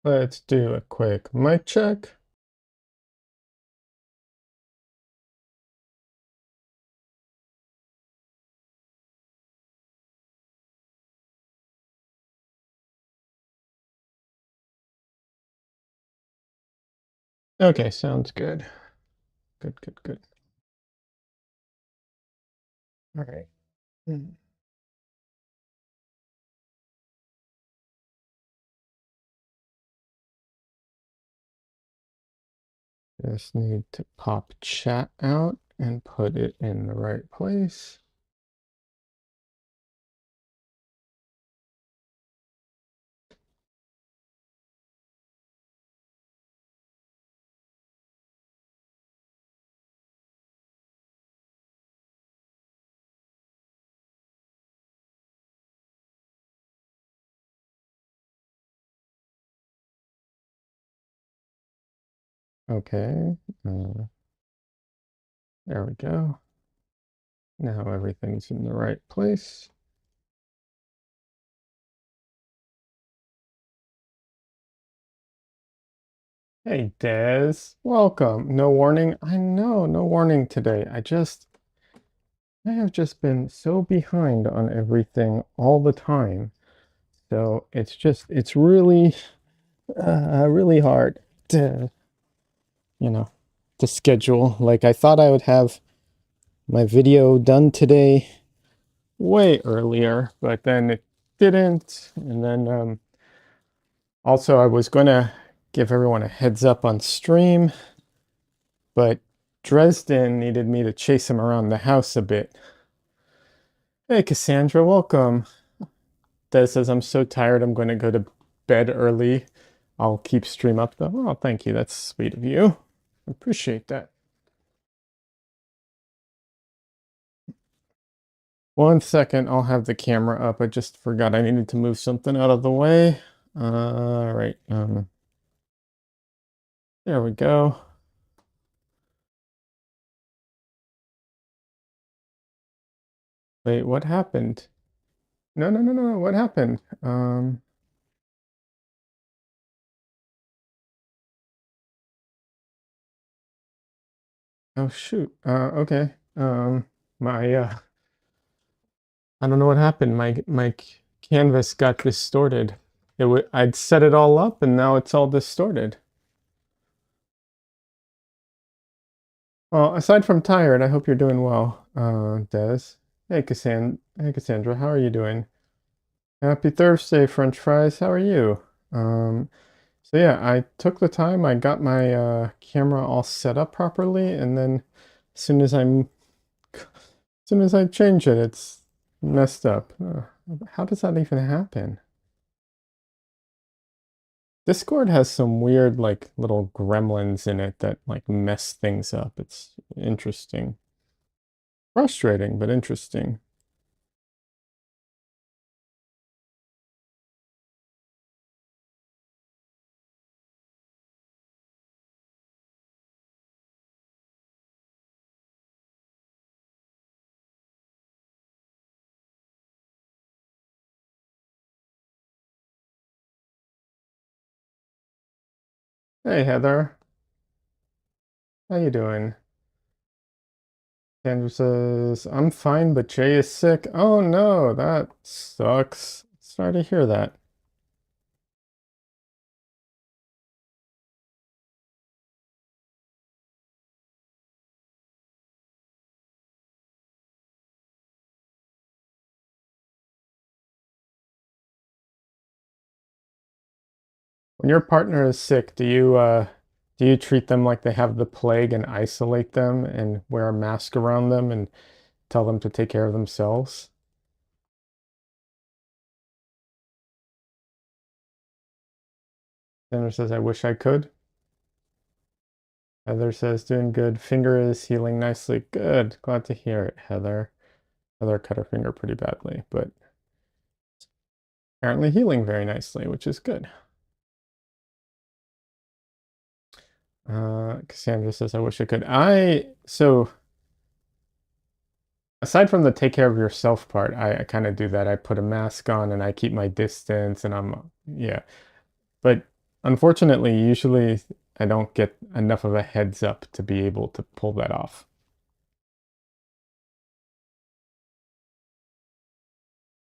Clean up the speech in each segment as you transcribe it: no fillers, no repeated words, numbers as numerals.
Let's do a quick mic check. Okay, sounds good. Good, good, good. All right. Mm. Just need to pop chat out and put it in the right place. Okay, there we go. Now everything's in the right place. Hey, Des, welcome. No warning. I know, no warning today. I have just been so behind on everything all the time. So it's really, really hard to, you know, to schedule. Like I thought I would have my video done today way earlier, but then it didn't. And then also I was gonna give everyone a heads up on stream, but Dresden needed me to chase him around the house a bit. Hey Cassandra, welcome. Des says I'm so tired I'm going to go to bed early. I'll keep stream up though. Oh, thank you. That's sweet of you. Appreciate that. One second, I'll have the camera up. I just forgot I needed to move something out of the way. All right. There we go. Wait, what happened? No, no, no, no. What happened? Oh shoot. Okay. My I don't know what happened. My canvas got distorted. I'd set it all up and now it's all distorted. Well, aside from tired, I hope you're doing well, Des. Hey, Cassandra, how are you doing? Happy Thursday, French fries. How are you? Um, so yeah, I took the time. I got my camera all set up properly, and then as soon as as soon as I change it, it's messed up. How does that even happen? Discord has some weird, like, little gremlins in it that like mess things up. It's interesting. Frustrating, but interesting. Hey, Heather. How you doing? Andrew says, I'm fine, but Jay is sick. Oh no, that sucks. Sorry to hear that. When your partner is sick, do you treat them like they have the plague and isolate them and wear a mask around them and tell them to take care of themselves? Andrew says, I wish I could. Heather says, doing good. Finger is healing nicely. Good. Glad to hear it, Heather. Heather cut her finger pretty badly, but apparently healing very nicely, which is good. Cassandra says, I wish I could. So aside from the take care of yourself part, I kind of do that. I put a mask on and I keep my distance and yeah. But Unfortunately, usually I don't get enough of a heads up to be able to pull that off.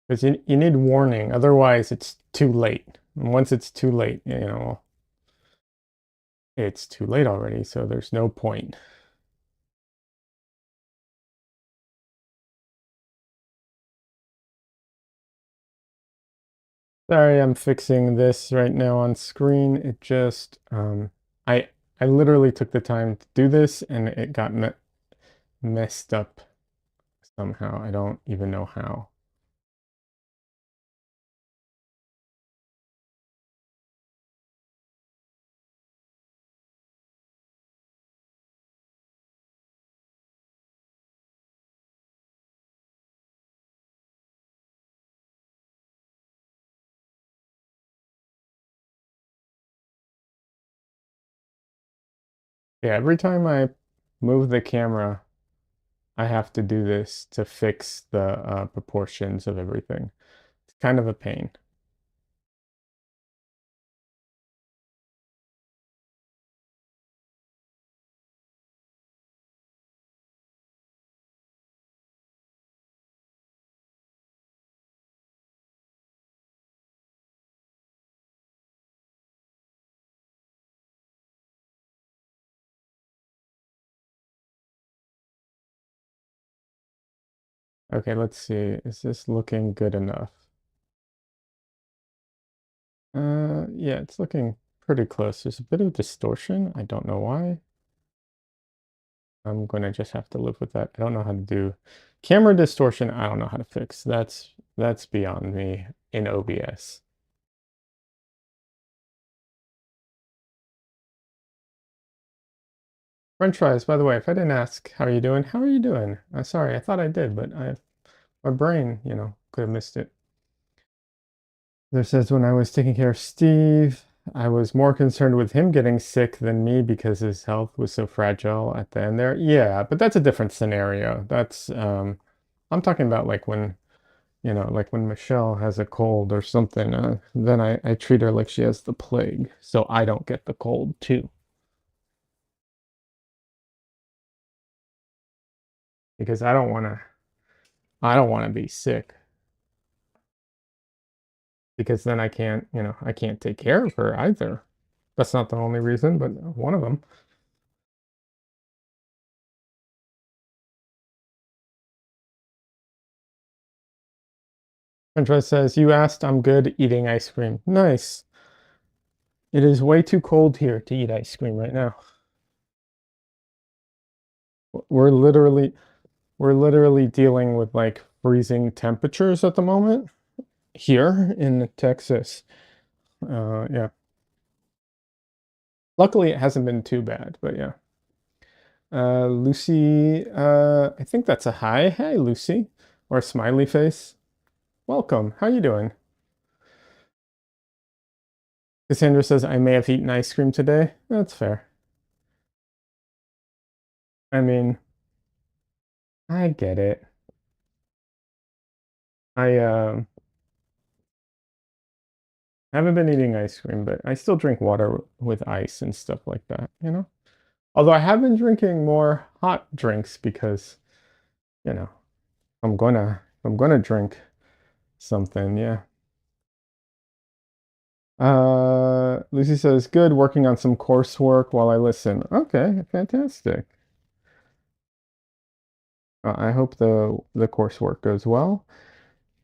Because you need warning, otherwise it's too late. And once it's too late, it's too late already, so there's no point. Sorry, I'm fixing this right now on screen. It just, I I literally took the time to do this and it got messed up somehow. I don't even know how. Yeah, every time I move the camera, I have to do this to fix the proportions of everything. It's kind of a pain. Okay, let's see. Is this looking good enough? Yeah, it's looking pretty close. There's a bit of distortion. I don't know why. I'm gonna just have to live with that. I don't know how to do camera distortion. I don't know how to fix. That's beyond me in OBS. French fries, by the way, if I didn't ask how are you doing, how are you doing? Sorry, I thought I did, but my brain, could have missed it. There says when I was taking care of Steve, I was more concerned with him getting sick than me because his health was so fragile at the end there. Yeah, but that's a different scenario. That's I'm talking about like when, like when Michelle has a cold or something, then I treat her like she has the plague, so I don't get the cold too. Because I don't want to be sick because then I can't take care of her either. That's not the only reason, but one of them. Andrea says, "You asked, I'm good eating ice cream." Nice. It is way too cold here to eat ice cream right now. We're literally we're literally dealing with like freezing temperatures at the moment here in Texas. Yeah. Luckily, it hasn't been too bad, but yeah. Lucy, I think that's a hi. Hey, Lucy, or a smiley face. Welcome. How you doing? Cassandra says, I may have eaten ice cream today. That's fair. I mean, I get it. I haven't been eating ice cream, but I still drink water with ice and stuff like that. Although I have been drinking more hot drinks because, you know, I'm gonna drink something, yeah. Lucy says, good, working on some coursework while I listen. Okay, fantastic. I hope the coursework goes well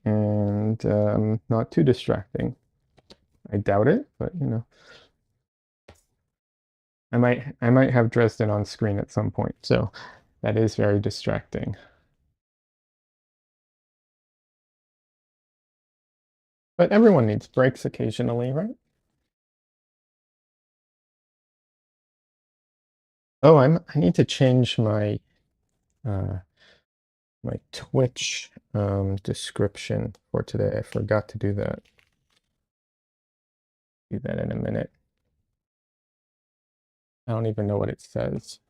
and not too distracting. I doubt it, but I might have Dresden on screen at some point, so that is very distracting. But everyone needs breaks occasionally, right? Oh, I need to change uh my Twitch description for today. I forgot to do that. Do that in a minute. I don't even know what it says.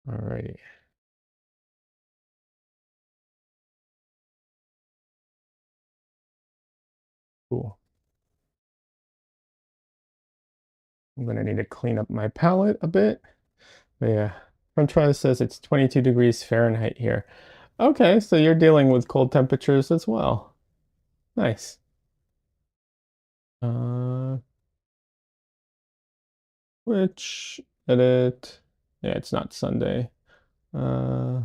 Alrighty, cool. I'm gonna need to clean up my palette a bit. But yeah, French fries says it's 22 degrees Fahrenheit here. Okay, so you're dealing with cold temperatures as well. Nice. Uh, which edit? Yeah, it's not Sunday. Uh,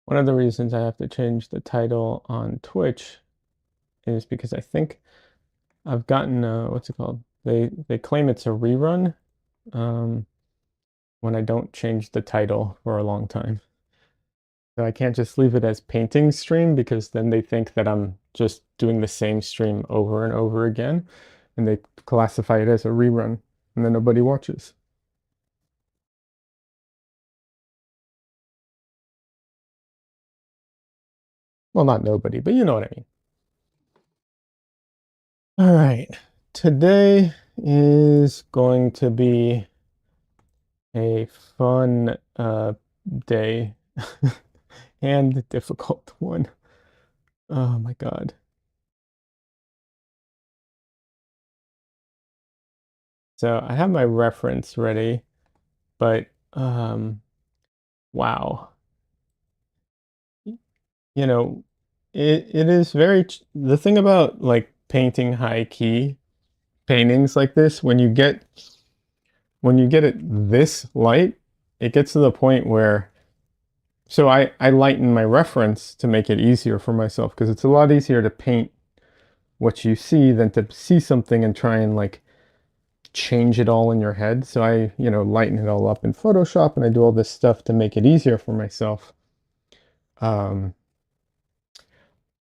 one of the reasons I have to change the title on Twitch is because I think I've gotten what's it called? They claim it's a rerun um, when I don't change the title for a long time. So I can't just leave it as painting stream because then they think that I'm just doing the same stream over and over again, and they classify it as a rerun, and then nobody watches. Well, not nobody, but you know what I mean. All right. Today is going to be a fun day and a difficult one. Oh my God. So I have my reference ready, but wow. You know, it is the thing about like painting high key paintings like this, when you get it this light, it gets to the point where so I lighten my reference to make it easier for myself because it's a lot easier to paint what you see than to see something and try and like change it all in your head. So I, lighten it all up in Photoshop and I do all this stuff to make it easier for myself. Um,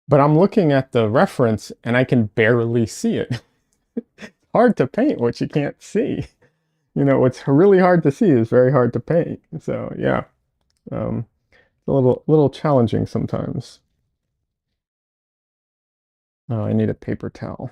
but I'm looking at the reference and I can barely see it. Hard to paint what you can't see. What's really hard to see is very hard to paint. So yeah, it's a little challenging sometimes. Oh, I need a paper towel.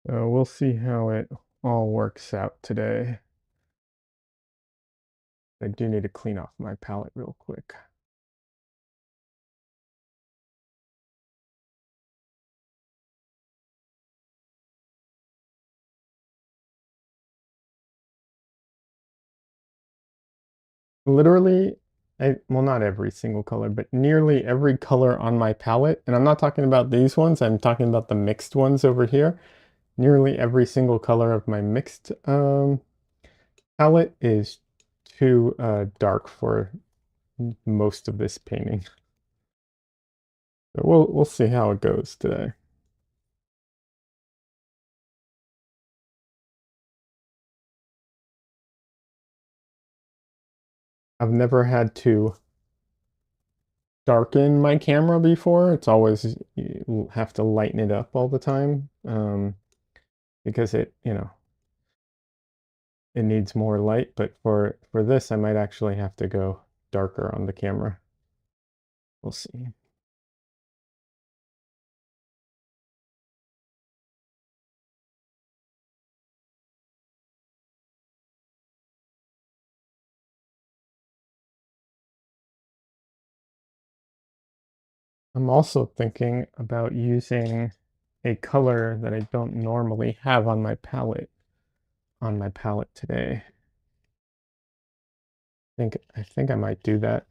So we'll see how it all works out today. I do need to clean off my palette real quick. Literally, well, not every single color, but nearly every color on my palette, and I'm not talking about these ones, I'm talking about the mixed ones over here. Nearly every single color of my mixed palette is too dark for most of this painting. So we'll see how it goes today. I've never had to darken my camera before. It's always you have to lighten it up all the time because it needs more light. But for this, I might actually have to go darker on the camera. We'll see. I'm also thinking about using a color that I don't normally have on my palette today. I think I might do that.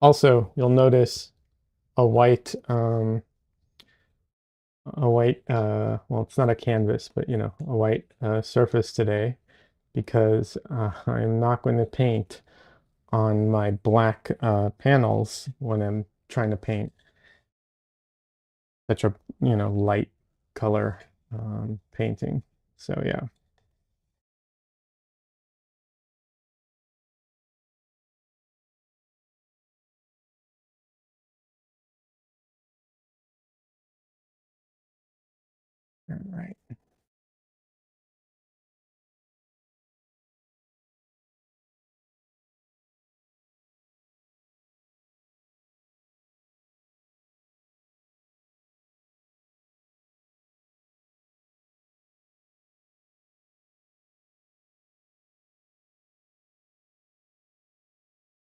Also, you'll notice a white a white, well, it's not a canvas, but a white surface today because I'm not going to paint on my black panels when I'm trying to paint such a, light color painting. So yeah. All right.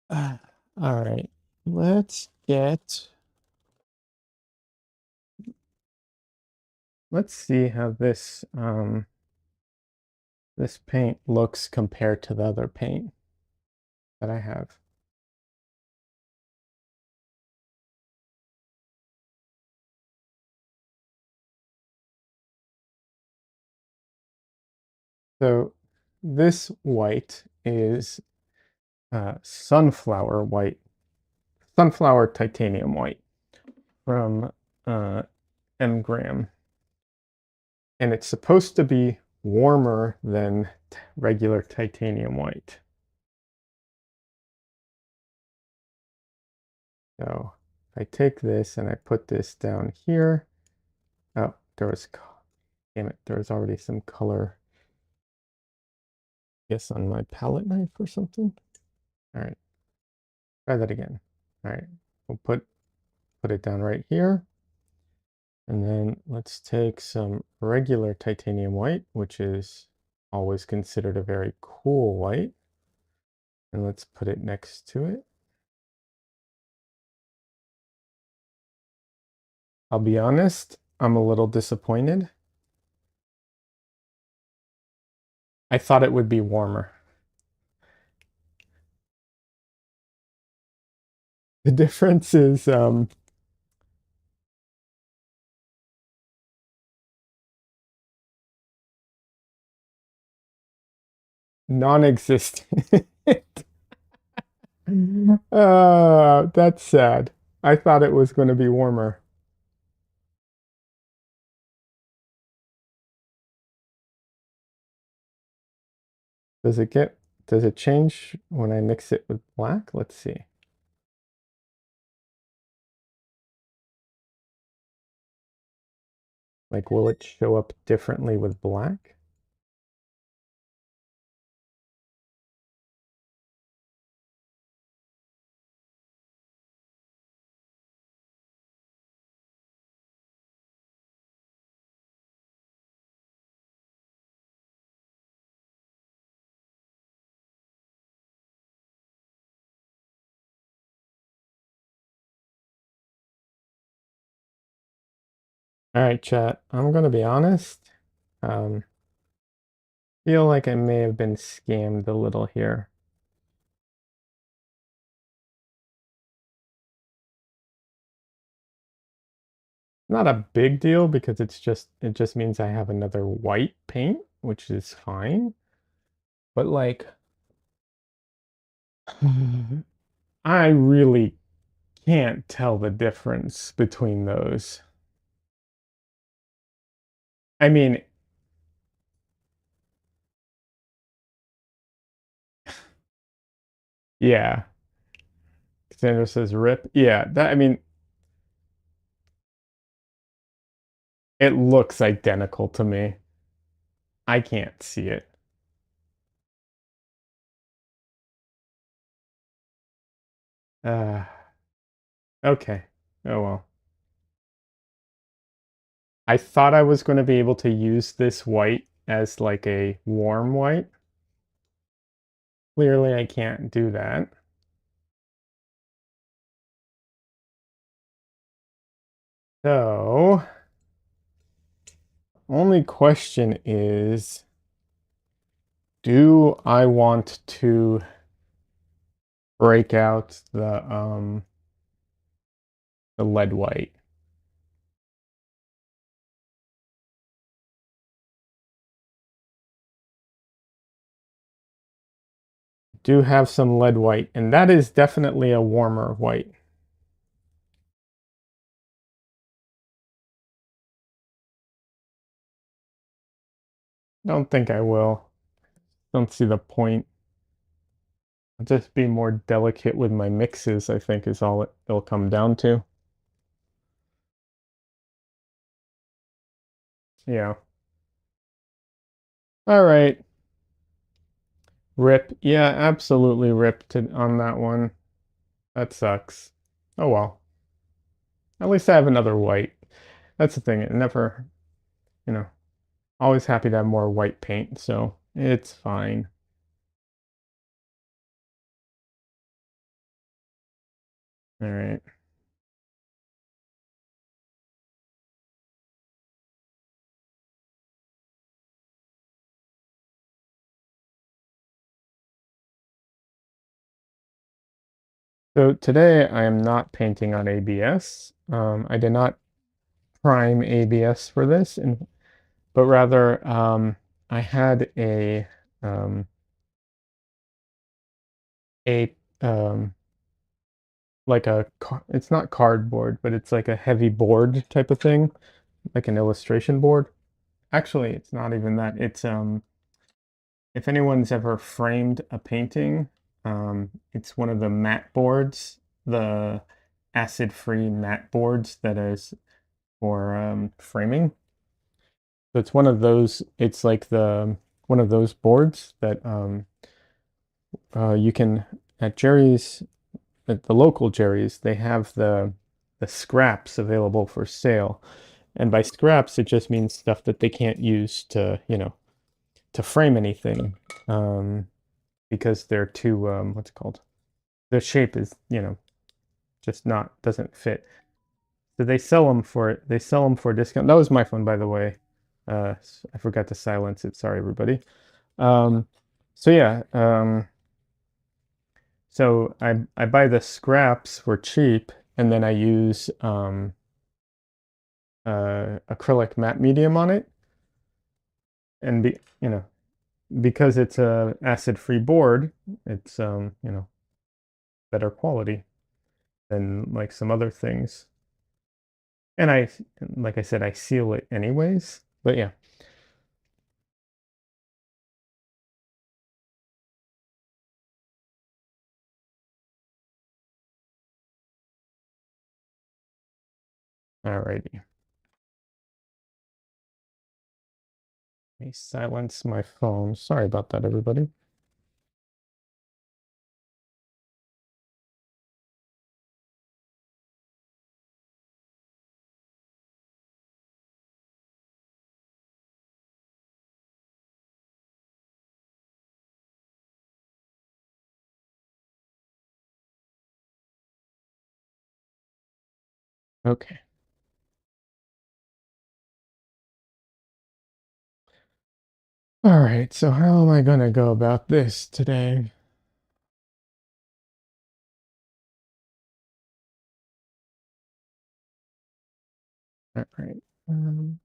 All right. Let's get, let's see how this paint looks compared to the other paint that I have. So this white is sunflower white, sunflower titanium white from uh, Engram. And it's supposed to be warmer than regular titanium white. So if I take this and I put this down here, oh, damn it, there's already some color, I guess, on my palette knife or something. All right, try that again. All right, we'll put it down right here. And then let's take some regular titanium white, which is always considered a very cool white. And let's put it next to it. I'll be honest, I'm a little disappointed. I thought it would be warmer. The difference is non-existent. That's sad. I thought it was going to be warmer. Does it get, does it change when I mix it with black? Let's see. Like, will it show up differently with black? All right, chat. I'm going to be honest. Um, feel like I may have been scammed a little here. Not a big deal because it just means I have another white paint, which is fine. But like I really can't tell the difference between those. I mean, yeah. Sandra says rip. Yeah, that I mean, it looks identical to me. I can't see it. Uh, okay. Oh well. I thought I was going to be able to use this white as like a warm white. Clearly, I can't do that. So, only question is, do I want to break out the lead white? do have some lead white, and that is definitely a warmer white. Don't think I will. Don't see the point. I'll just be more delicate with my mixes, I think is all it'll come down to. Yeah. All right. Rip. Yeah, absolutely rip on that one. That sucks. Oh well. At least I have another white. That's the thing. It never, you know, always happy to have more white paint, so it's fine. All right. So today I am not painting on ABS. I did not prime ABS for this, but rather I had um, a like it's not cardboard, but it's like a heavy board type of thing, like an illustration board. Actually, it's not even that. It's if anyone's ever framed a painting, it's one of the matte boards, the acid-free matte boards that is for framing. So it's one of those. It's like the one of those boards that you can at Jerry's, at the local Jerry's, they have the scraps available for sale. And by scraps, it just means stuff that they can't use to, to frame anything, because they're too, what's it called? The shape is, just not, doesn't fit. So they sell them for a discount. That was my phone, by the way. I forgot to silence it. Sorry, everybody. Um, so yeah, so I buy the scraps for cheap, and then I use acrylic matte medium on it, and because it's a acid-free board, it's better quality than like some other things. And like I said, I seal it anyways. But yeah, alrighty. Let me silence my phone. Sorry about that, everybody. Okay. All right, so how am I gonna go about this today? All right. Um,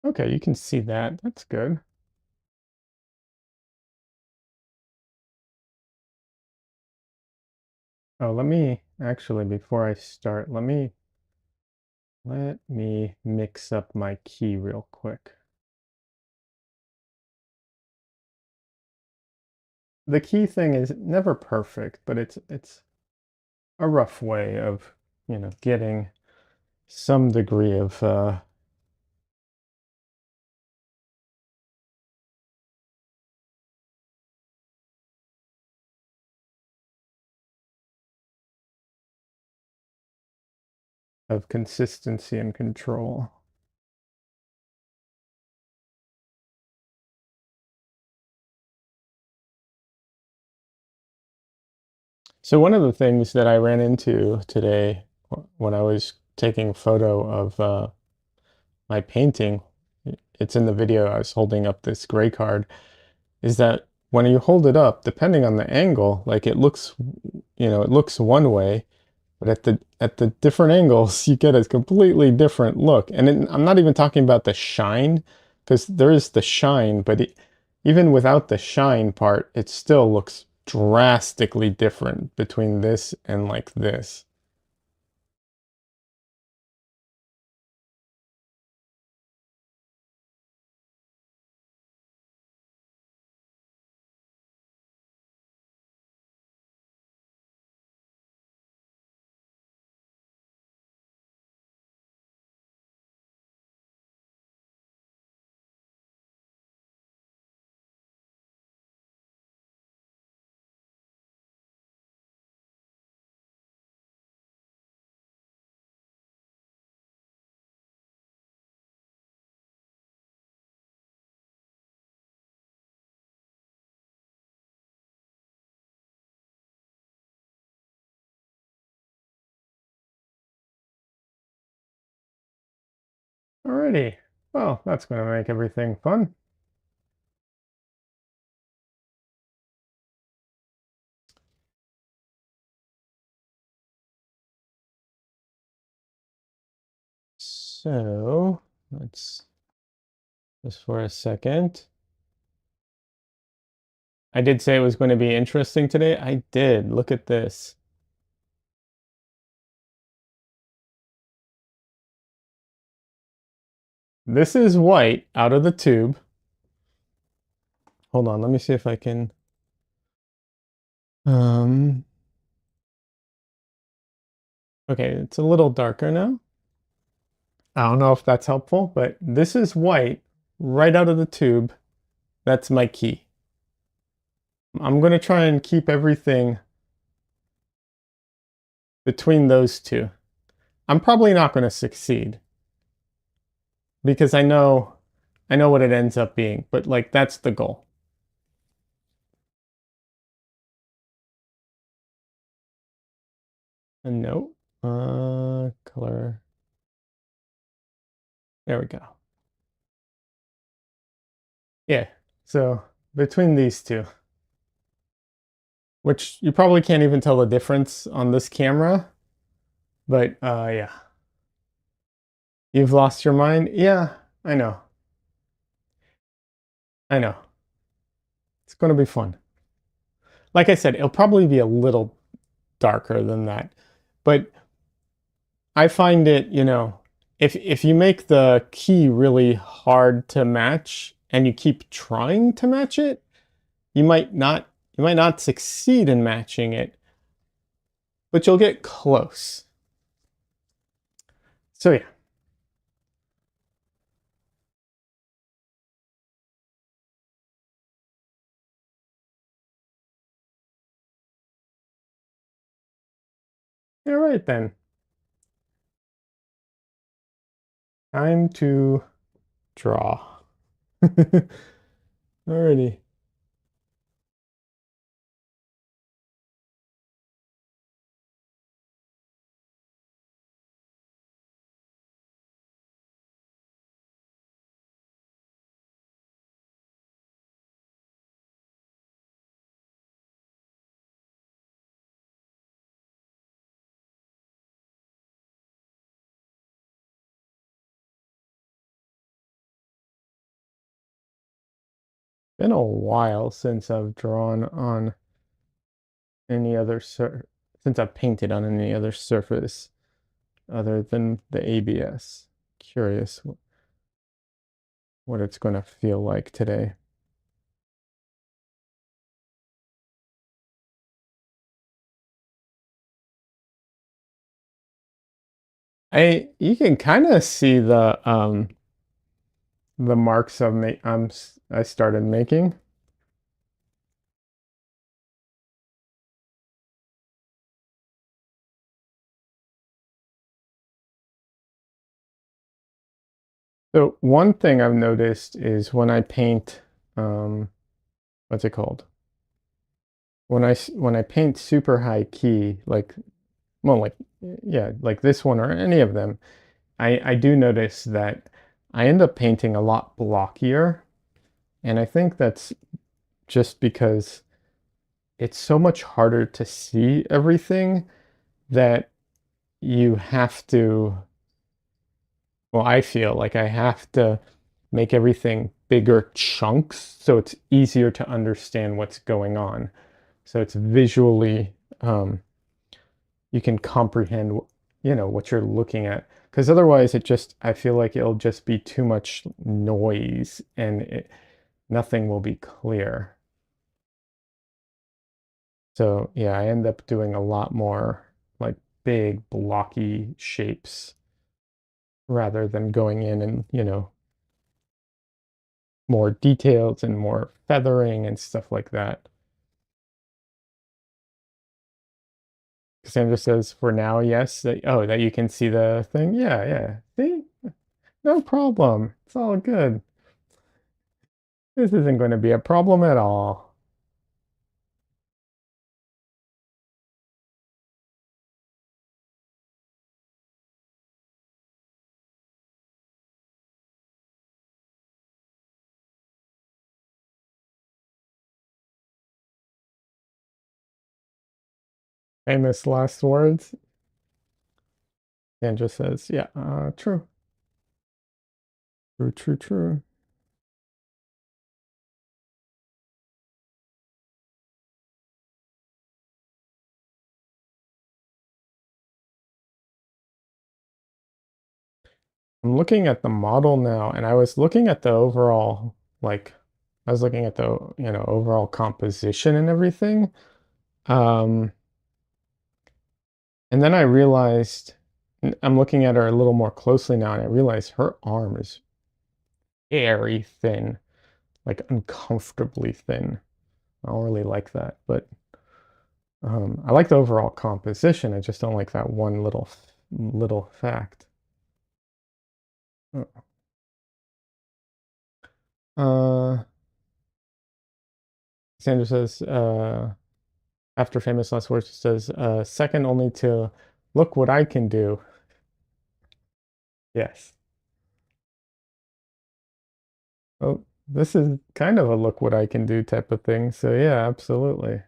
okay, you can see that. That's good. Oh, let me actually, before I start, let me mix up my key real quick. The key thing is never perfect, but it's a rough way of, getting some degree of consistency and control. So one of the things that I ran into today when I was taking a photo of my painting, it's in the video, I was holding up this gray card, is that when you hold it up, depending on the angle, like it looks, it looks one way, but at the different angles, you get a completely different look. And I'm not even talking about the shine, because there is the shine, but even without the shine part, it still looks drastically different between this and like this. Alrighty. Well, that's going to make everything fun. So let's just for a second. I did say it was going to be interesting today. I did. Look at this. This is white out of the tube. Hold on, let me see if I can. Um, okay, it's a little darker now. I don't know if that's helpful, but this is white right out of the tube. That's my key. I'm going to try and keep everything between those two. I'm probably not going to succeed because I know what it ends up being, but like that's the goal. And no, color. There we go. Yeah. So between these two, which you probably can't even tell the difference on this camera, but yeah. You've lost your mind? Yeah, I know. I know. It's going to be fun. Like I said, it'll probably be a little darker than that. But I find it, if you make the key really hard to match and you keep trying to match it, you might not succeed in matching it, but you'll get close. So yeah. All right then. Time to draw. Alrighty. Been a while since I've drawn on any other since I've painted on any other surface other than the ABS. Curious what it's going to feel like today. You can kind of see the marks I started making. So one thing I've noticed is when I paint, what's it called? when I paint super high key, like, well, like, yeah, like this one or any of them, I do notice that I end up painting a lot blockier, and I think that's just because it's so much harder to see everything that you have to, well, I feel like I have to make everything bigger chunks so it's easier to understand what's going on. So it's visually, um, you can comprehend, what you're looking at. Because otherwise, I feel like it'll just be too much noise and nothing will be clear. So yeah, I end up doing a lot more like big blocky shapes rather than going in and, more details and more feathering and stuff like that. Cassandra says, for now, yes. That you can see the thing. Yeah, yeah. See? No problem. It's all good. This isn't going to be a problem at all. Famous last words. Sandra says, yeah, true. True, true, true. I'm looking at the model now, and I was looking at the overall, like, I was looking at the, overall composition and everything. Um, and then I realized, I'm looking at her a little more closely now, and I realize her arm is very thin, like uncomfortably thin. I don't really like that, but I like the overall composition. I just don't like that one little fact. Uh, Sandra says, after famous last words, it says, second only to look what I can do. Yes. Oh, this is kind of a look what I can do type of thing. So yeah, absolutely.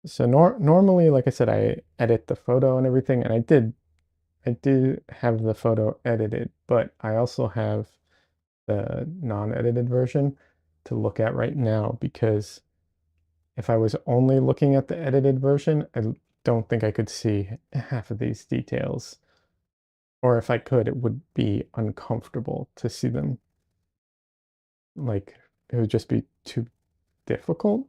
So normally, like I said, I edit the photo and everything, and I do have the photo edited, but I also have the non-edited version to look at right now because if I was only looking at the edited version, I don't think I could see half of these details. Or if I could, it would be uncomfortable to see them. Like, it would just be too difficult.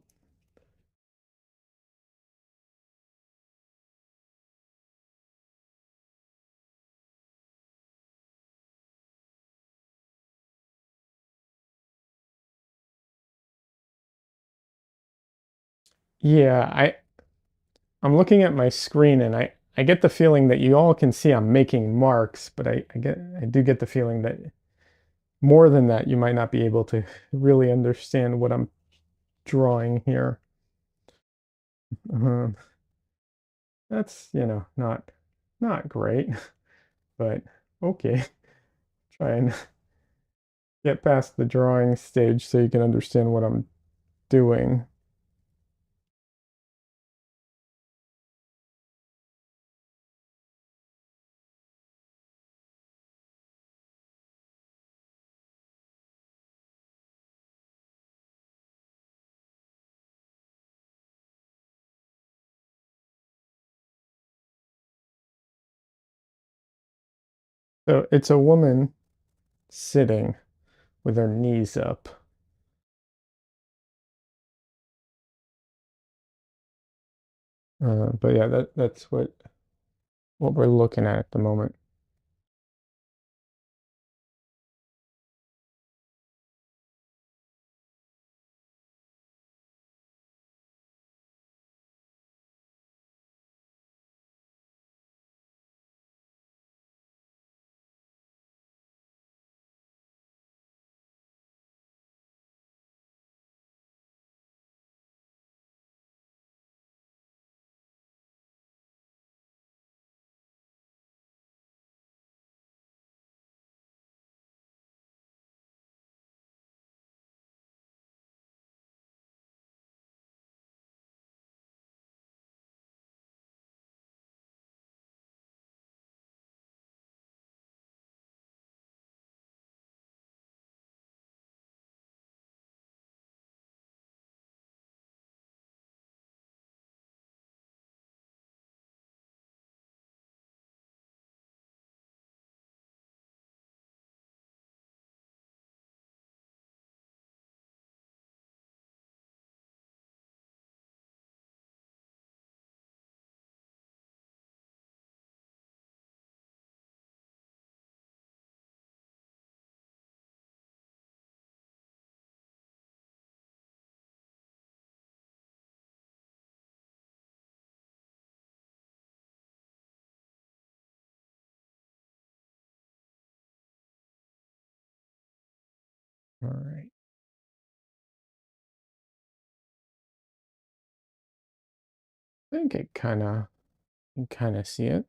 Yeah, I'm looking at my screen and I get the feeling that you all can see I'm making marks, but I do get the feeling that more than that, you might not be able to really understand what I'm drawing here. Uh, that's, not great, but okay. Try and get past the drawing stage so you can understand what I'm doing. So it's a woman sitting with her knees up. But yeah, that's what we're looking at the moment. All right. I think it you can kind of see it.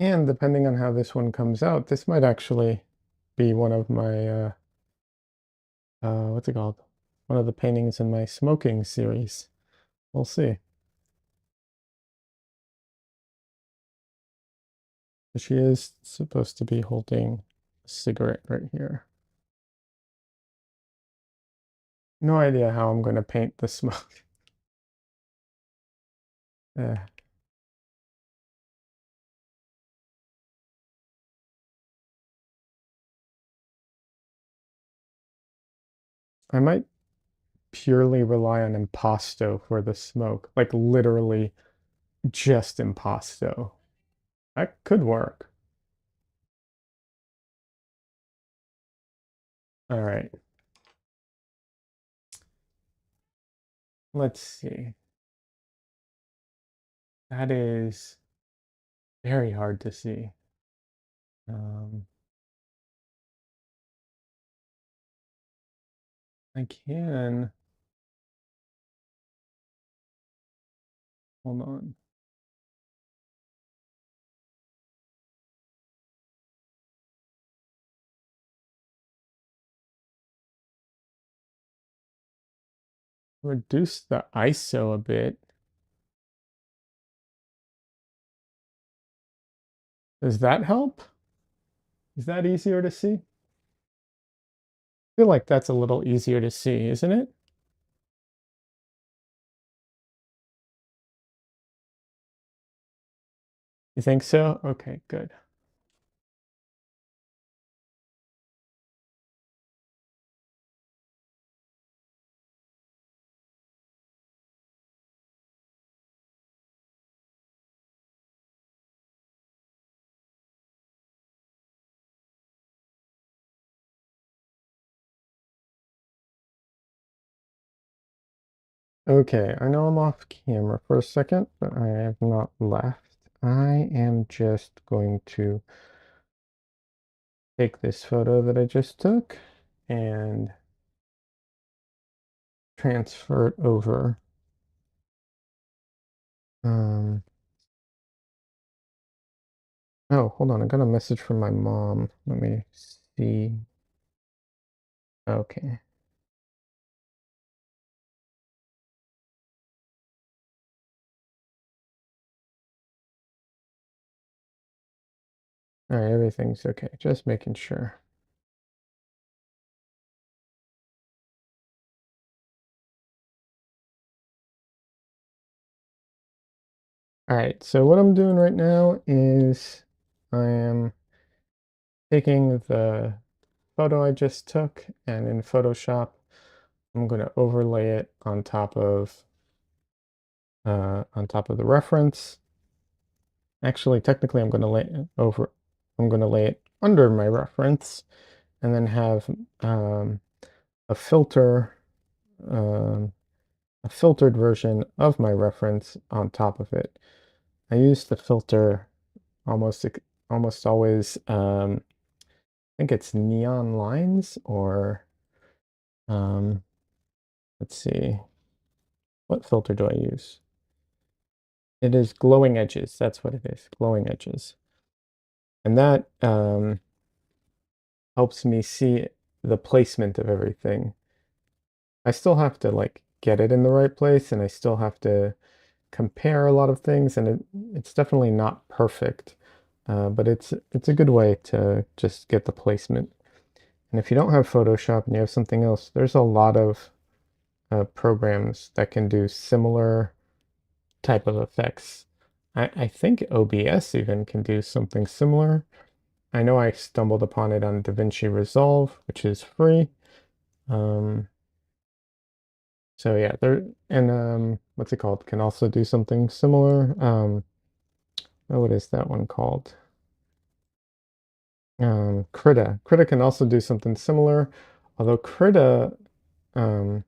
And depending on how this one comes out, this might actually be one of my, what's it called? One of the paintings in my smoking series. We'll see. She is supposed to be holding a cigarette right here. No idea how I'm going to paint the smoke. Eh, I might purely rely on impasto for the smoke, like literally just impasto. That could work. All right, let's see. That is very hard to see. Um, I can, hold on. Reduce the ISO a bit. Does that help? Is that easier to see? I feel like that's a little easier to see, isn't it? You think so? Okay, good. Okay, I know I'm off camera for a second, but I have not left. I am just going to take this photo that I just took and transfer it over. Um, oh, hold on, I got a message from my mom. Let me see. Okay. All right, everything's okay. Just making sure. All right, so what I'm doing right now is I am taking the photo I just took, and in Photoshop, I'm going to overlay it on top of the reference. Actually, technically, I'm going to lay it under my reference, and then have a filter, um, a filtered version of my reference on top of it. I use the filter almost almost always. I think it's neon lines or um, let's see, what filter do I use? It is glowing edges. That's what it is, glowing edges. And that helps me see the placement of everything. I still have to like get it in the right place, and I still have to compare a lot of things, and it's definitely not perfect, but it's a good way to just get the placement. And if you don't have Photoshop and you have something else, there's a lot of programs that can do similar type of effects. I think OBS even can do something similar. I know I stumbled upon it on DaVinci Resolve, which is free. Um, so yeah, there and what's it called? Can also do something similar. Oh, what is that one called? Krita. Krita can also do something similar, although Krita, um,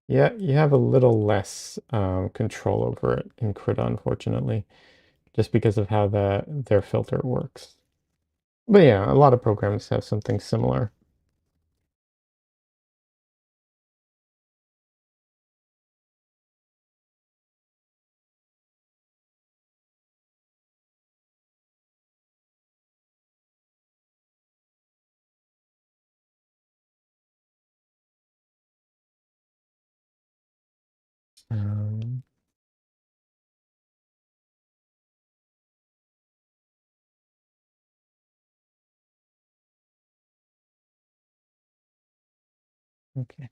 yeah, you have a little less control over it in Krita, unfortunately, just because of how their filter works. But yeah, a lot of programs have something similar. Um, okay.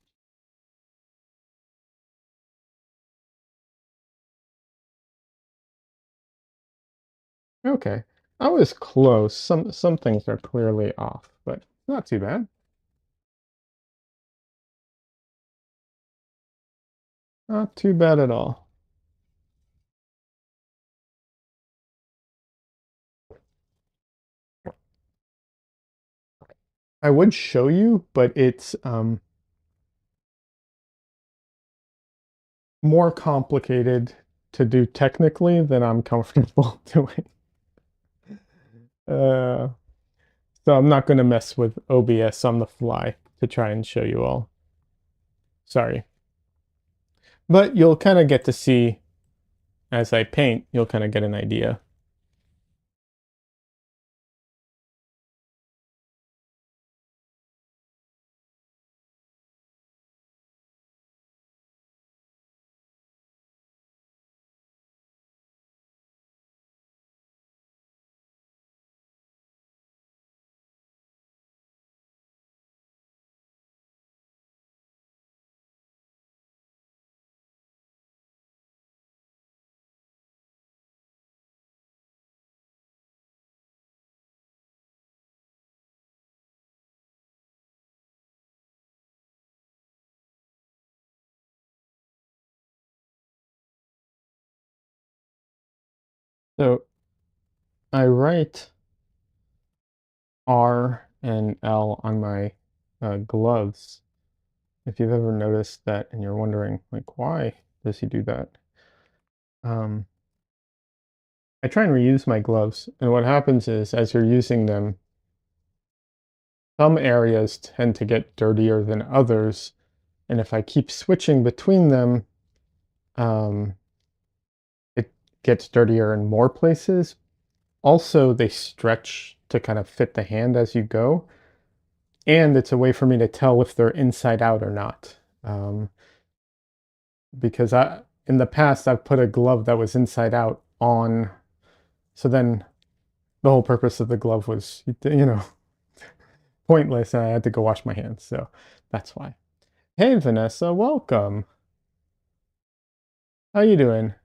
Okay. I was close. Some things are clearly off, but not too bad. Not too bad at all. I would show you, but it's more complicated to do technically than I'm comfortable doing. Uh, so I'm not going to mess with OBS on the fly to try and show you all. Sorry. But you'll kind of get to see as I paint, you'll kind of get an idea. So I write R and L on my gloves. If you've ever noticed that and you're wondering, like, why does he do that? Um, I try and reuse my gloves, and what happens is, as you're using them, some areas tend to get dirtier than others, and if I keep switching between them, um, it gets dirtier in more places. Also, they stretch to kind of fit the hand as you go, and it's a way for me to tell if they're inside out or not. Because in the past, I've put a glove that was inside out on, so then the whole purpose of the glove was, pointless, and I had to go wash my hands. So that's why. Hey, Vanessa, welcome. How you doing?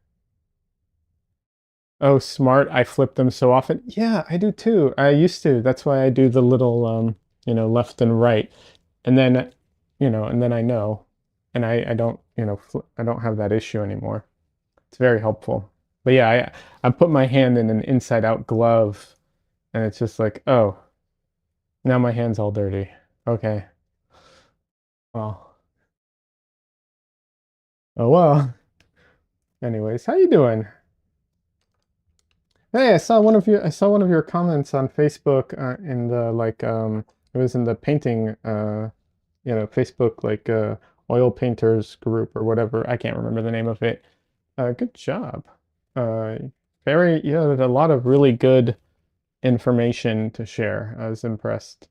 Oh, smart. I flip them so often. Yeah, I do too. I used to. That's why I do the little, left and right. And then, and then I know, and I don't, I don't have that issue anymore. It's very helpful. But yeah, I put my hand in an inside out glove, and it's just like, oh, now my hand's all dirty. Okay. Well, oh well. Anyways, how you doing? Hey, I saw one of your comments on Facebook in the it was in the painting Facebook oil painters group or whatever. I can't remember the name of it. Good job. Uh very you had a lot of really good information to share. I was impressed.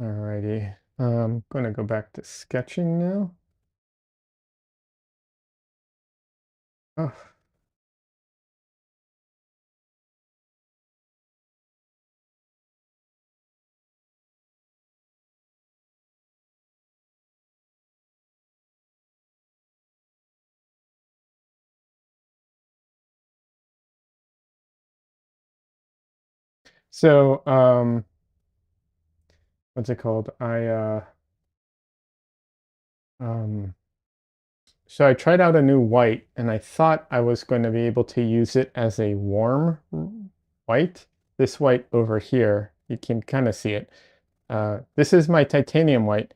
Alrighty. I'm gonna go back to sketching now. Oh, so, what's it called? Um, so I tried out a new white, and I thought I was going to be able to use it as a warm white. This white over here, you can kind of see it. This is my titanium white,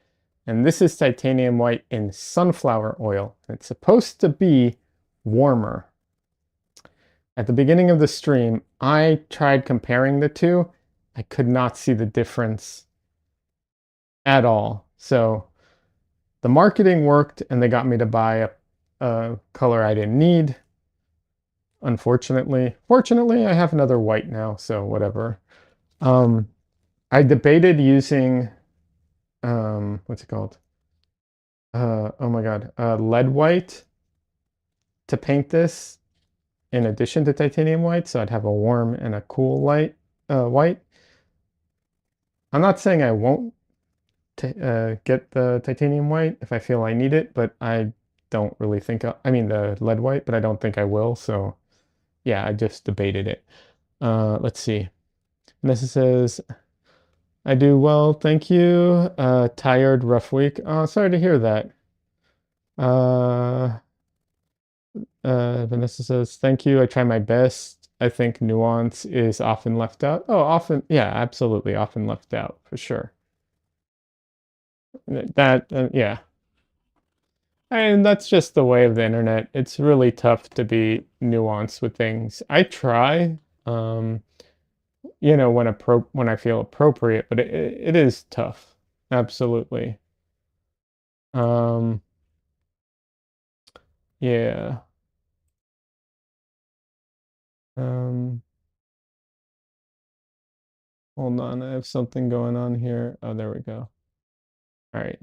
and this is titanium white in sunflower oil. It's supposed to be warmer. At the beginning of the stream, I tried comparing the two. I could not see the difference at all. So the marketing worked, and they got me to buy a color I didn't need. Unfortunately, fortunately, I have another white now, so whatever. Um, I debated using what's it called? Oh my God, lead white to paint this in addition to titanium white, so I'd have a warm and a cool light white. I'm not saying I won't get the titanium white if I feel I need it, but I don't really think I mean the lead white, but I don't think I will. So yeah, I just debated it. Let's see. Nessa says, I do well, thank you. Tired, rough week. Oh, sorry to hear that. Uh, Vanessa says, thank you. I try my best. I think nuance is often left out. Oh, often, yeah, absolutely, often left out for sure. That, yeah. And that's just the way of the internet. It's really tough to be nuanced with things. I try, um, when I feel appropriate, but it is tough. Absolutely. Um, yeah. Um, Hold on, I have something going on here. Oh, there we go. All right.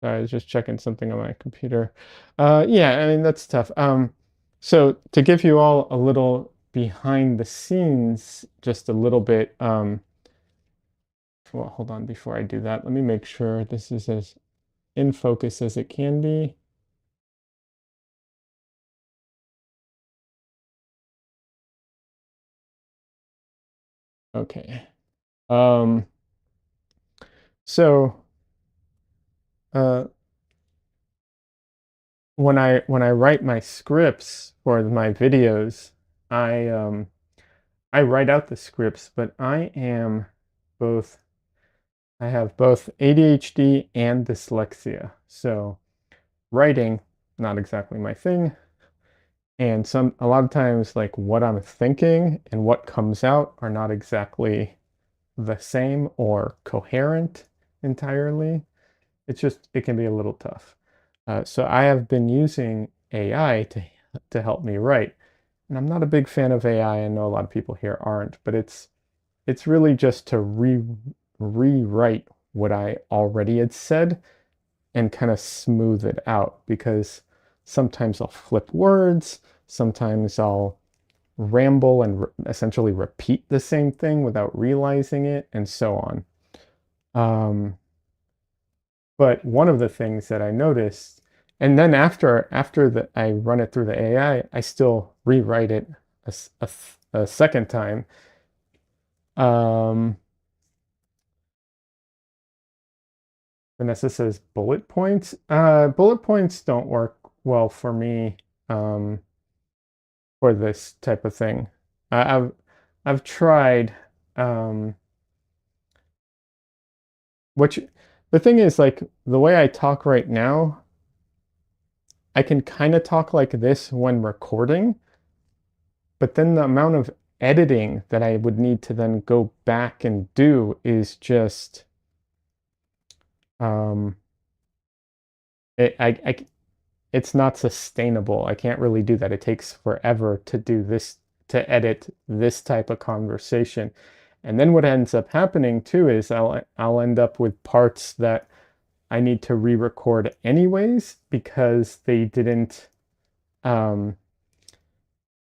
Sorry, I was just checking something on my computer. Yeah, I mean that's tough. So to give you all a little behind the scenes, just a little bit. Well, hold on. Before I do that, let me make sure this is as in focus as it can be. Okay. Um, so uh, when I write my scripts for my videos, I um, I write out the scripts, but both I have both ADHD and dyslexia. So writing, not exactly my thing. And a lot of times like what I'm thinking and what comes out are not exactly the same or coherent entirely. It can be a little tough. So I have been using AI to help me write. And I'm not a big fan of AI. I know a lot of people here aren't, but it's really just to rewrite what I already had said and kind of smooth it out because sometimes I'll flip words, sometimes I'll ramble and essentially repeat the same thing without realizing it, and so on. Um, but one of the things that I noticed, and then after I run it through the I still rewrite it a second time. Um, Vanessa says bullet points. Bullet points don't work well for me for this type of thing. I've tried. Um, which the thing is, like the way I talk right now, I can kind of talk like this when recording, but then the amount of editing that I would need to then go back and do is just um, I it's not sustainable. I can't really do that. It takes forever to do this, to edit this type of conversation. And then what ends up happening too is I'll end up with parts that I need to re-record anyways because they didn't um,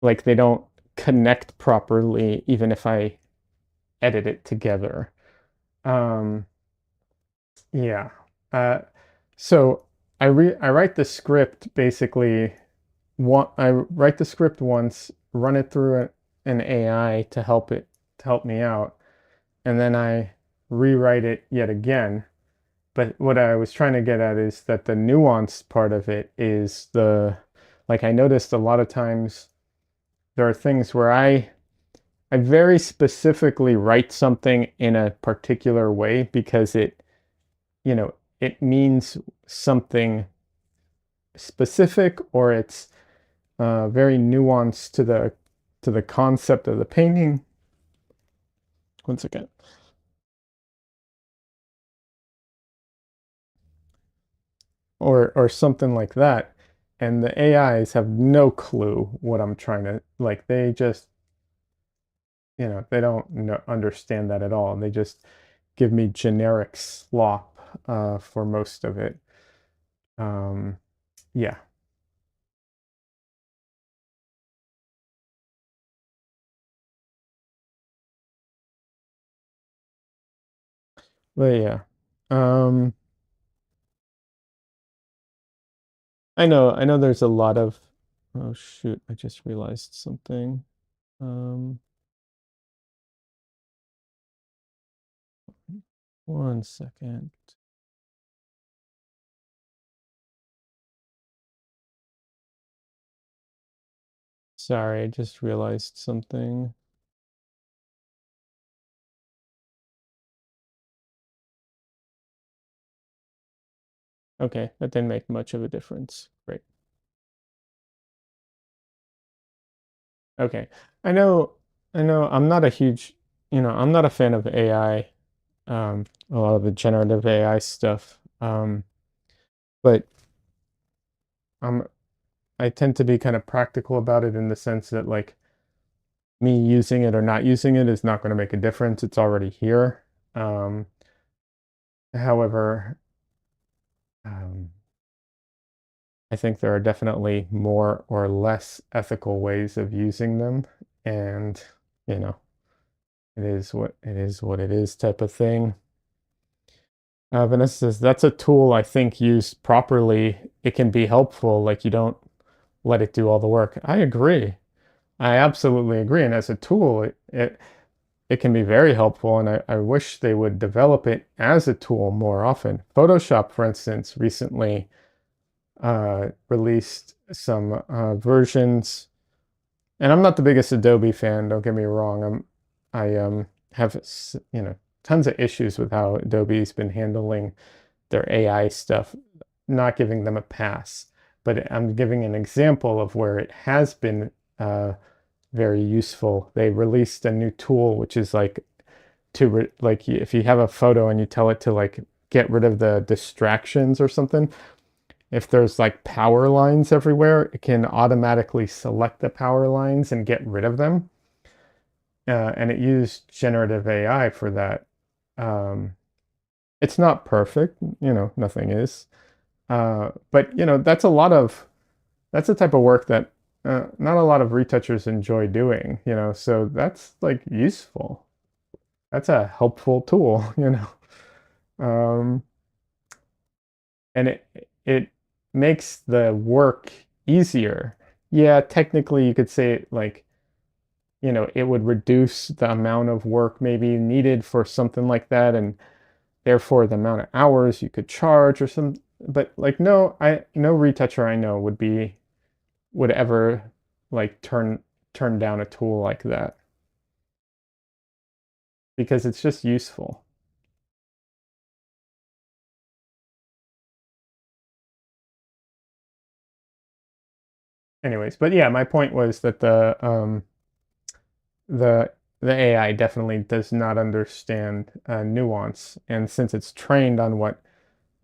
like they don't connect properly even if I edit it together. Um, yeah. Uh, so I write the script basically. I write the script once, run it through an AI to help me out, and then I rewrite it yet again. But what I was trying to get at is that the nuanced part of it is like I noticed a lot of times there are things where I very specifically write something in a particular way because it means something specific or it's very nuanced to the concept of the painting. Once again, or something like that. And the AIs have no clue what I'm trying to like. They just they don't understand that at all. They just give me generic slop for most of it. Um, yeah, but yeah. Um, I know there's a lot of, oh shoot, I just realized something. Um, one second. Sorry, I just realized something. Okay, that didn't make much of a difference. Great. Okay. I know, I know I'm not a huge, I'm not a fan of AI, a lot of the generative AI stuff. But I'm I tend to be kind of practical about it in the sense that like me using it or not using it is not going to make a difference. It's already here. Um, however, um, I think there are definitely more or less ethical ways of using them, and you know, what it is type of thing. Vanessa says that's a tool I think used properly, it can be helpful. Like you don't let it do all the work. I agree. I absolutely agree. And as a tool, it can be very helpful. And I wish they would develop it as a tool more often. Photoshop, for instance, recently released some versions. And I'm not the biggest Adobe fan, don't get me wrong. I have tons of issues with how Adobe's been handling their AI stuff, not giving them a pass. But I'm giving an example of where it has been very useful. They released a new tool which is like like if you have a photo and you tell it to like get rid of the distractions or something, if there's like power lines everywhere, it can automatically select the power lines and get rid of them. And it used generative AI for that. It's not perfect, nothing is. But that's the type of work that not a lot of retouchers enjoy doing, so that's like useful. That's a helpful tool, Um, and it makes the work easier. Yeah, technically you could say like, it would reduce the amount of work maybe needed for something like that, and therefore the amount of hours you could charge or some, but like no retoucher I know would ever like turn down a tool like that because it's just useful. Anyways, but yeah, my point was that the the AI definitely does not understand nuance, and since it's trained on what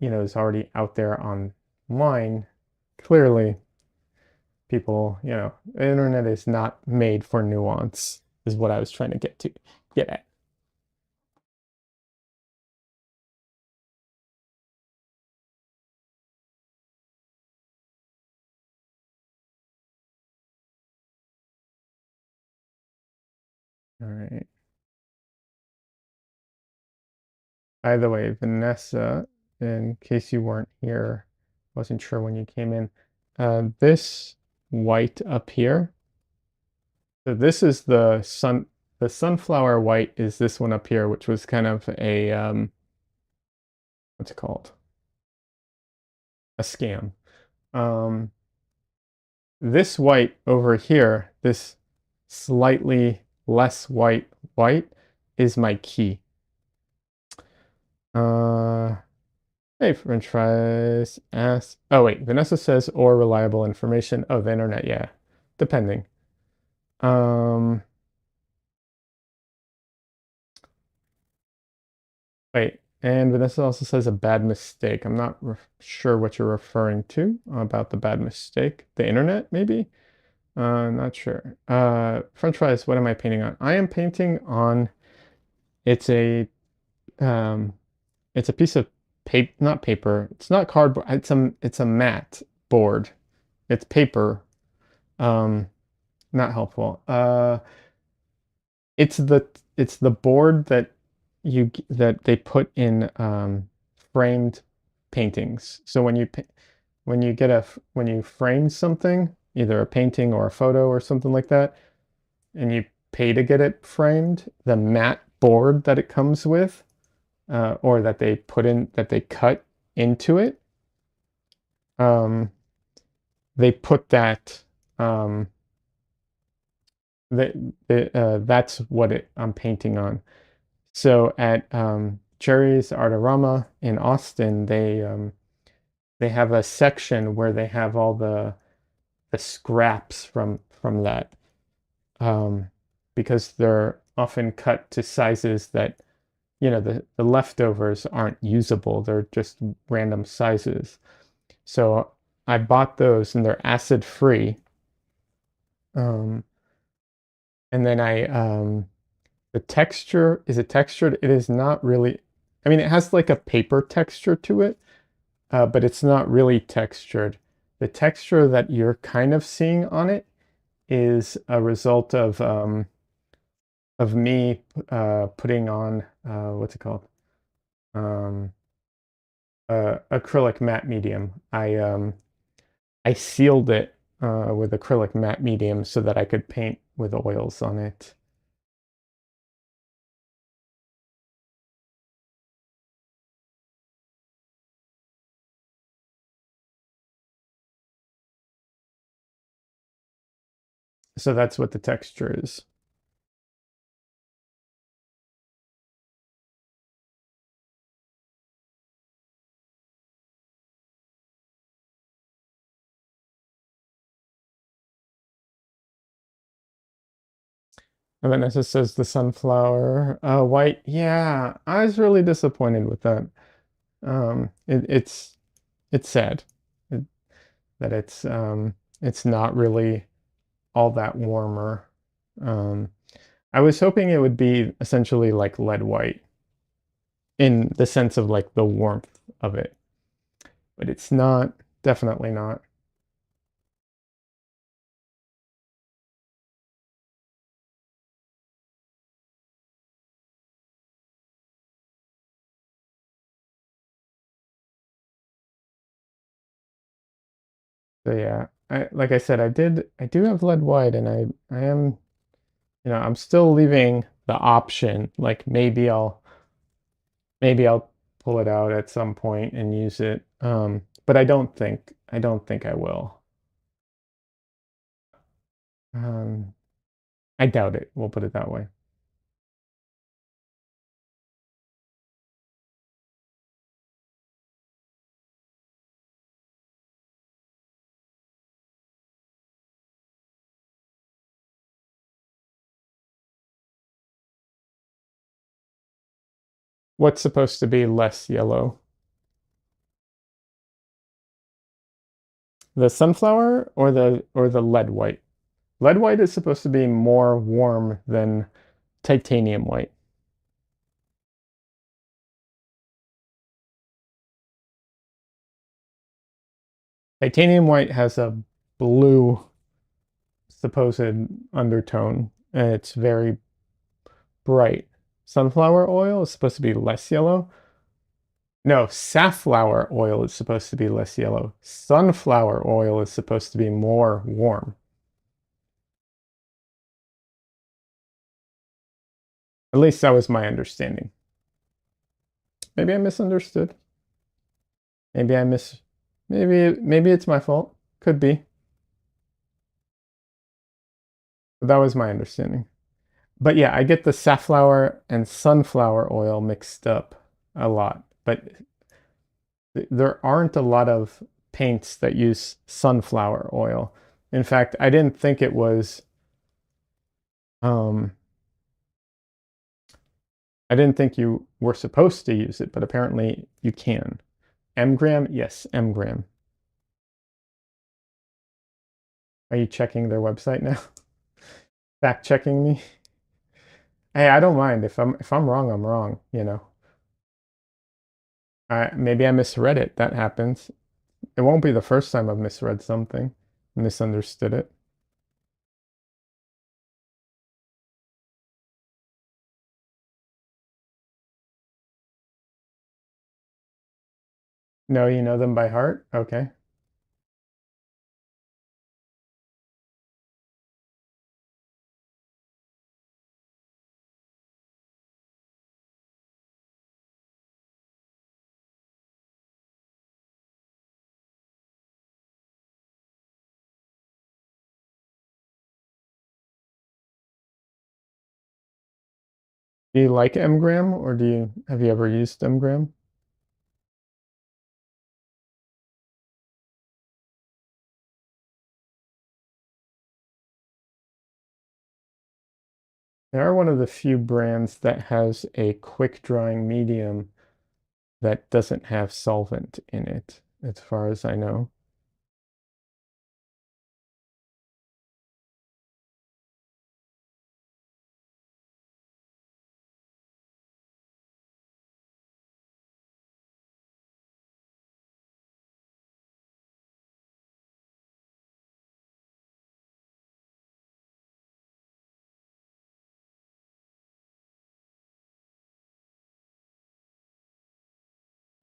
is already out there online, clearly people, the internet is not made for nuance, is what I was trying to get at. All right. By the way, Vanessa, in case you weren't here, wasn't sure when you came in, this white up here, so this is the sunflower white is this one up here, which was kind of a, what's it called? A scam. Um, this white over here, this slightly less white is my key. Uh, Hey, French fries. Ask. Oh wait, Vanessa says or reliable information. Oh, the internet. Yeah, depending. Um, Wait, and Vanessa also says a bad mistake. I'm not sure what you're referring to about the bad mistake. The internet, maybe? Not sure. French fries. What am I painting on? I am painting on. It's a um, it's a piece of paper, not paper. It's not cardboard. It's a matte board. It's paper. Um, Not helpful. It's the it's the board that that they put in framed paintings. So when you get when you frame something, either a painting or a photo or something like that, and you pay to get it framed, the matte board that it comes with, or that they put in that they cut into it, um, they put that um, that's what I'm painting on. So at Jerry's Artorama in Austin, they have a section where they have all the scraps from that, um, because they're often cut to sizes that the leftovers aren't usable. They're just random sizes. So I bought those and they're acid free. Um, and then the texture, is it textured? It is not really. I mean, it has like a paper texture to it, but it's not really textured. The texture that you're kind of seeing on it is a result of me putting on what's it called? Um, Acrylic matte medium. I sealed it with acrylic matte medium so that I could paint with oils on it. So that's what the texture is. And Vanessa says the sunflower white. Yeah, I was really disappointed with that. It's sad it, that it's not really all that warmer. Um, I was hoping it would be essentially like lead white in the sense of like the warmth of it, but it's not. Definitely not. So yeah, like I said, I do have lead white, and I am I'm still leaving the option like maybe I'll pull it out at some point and use it. But I don't think I will. Um, I doubt it. We'll put it that way. What's supposed to be less yellow? The sunflower or the lead white? Lead white is supposed to be more warm than titanium white. Titanium white has a blue supposed undertone, and it's very bright. Sunflower oil is supposed to be less yellow. No, safflower oil is supposed to be less yellow. Sunflower oil is supposed to be more warm. At least that was my understanding. Maybe I misunderstood. Maybe I miss. Maybe it's my fault. Could be. But that was my understanding. But yeah, I get the safflower and sunflower oil mixed up a lot. But there aren't a lot of paints that use sunflower oil. In fact, I didn't think it was um I didn't think you were supposed to use it, but apparently you can. Mgram? Yes, Mgram. Are you checking their website now? Fact checking me? Hey, I don't mind. If I'm wrong, I'm wrong, you know. Maybe I misread it. That happens. It won't be the first time I've misread something, misunderstood it. No, you know them by heart? Okay. Do you like Mgram or have you ever used Mgram? They are one of the few brands that has a quick drying medium that doesn't have solvent in it, as far as I know.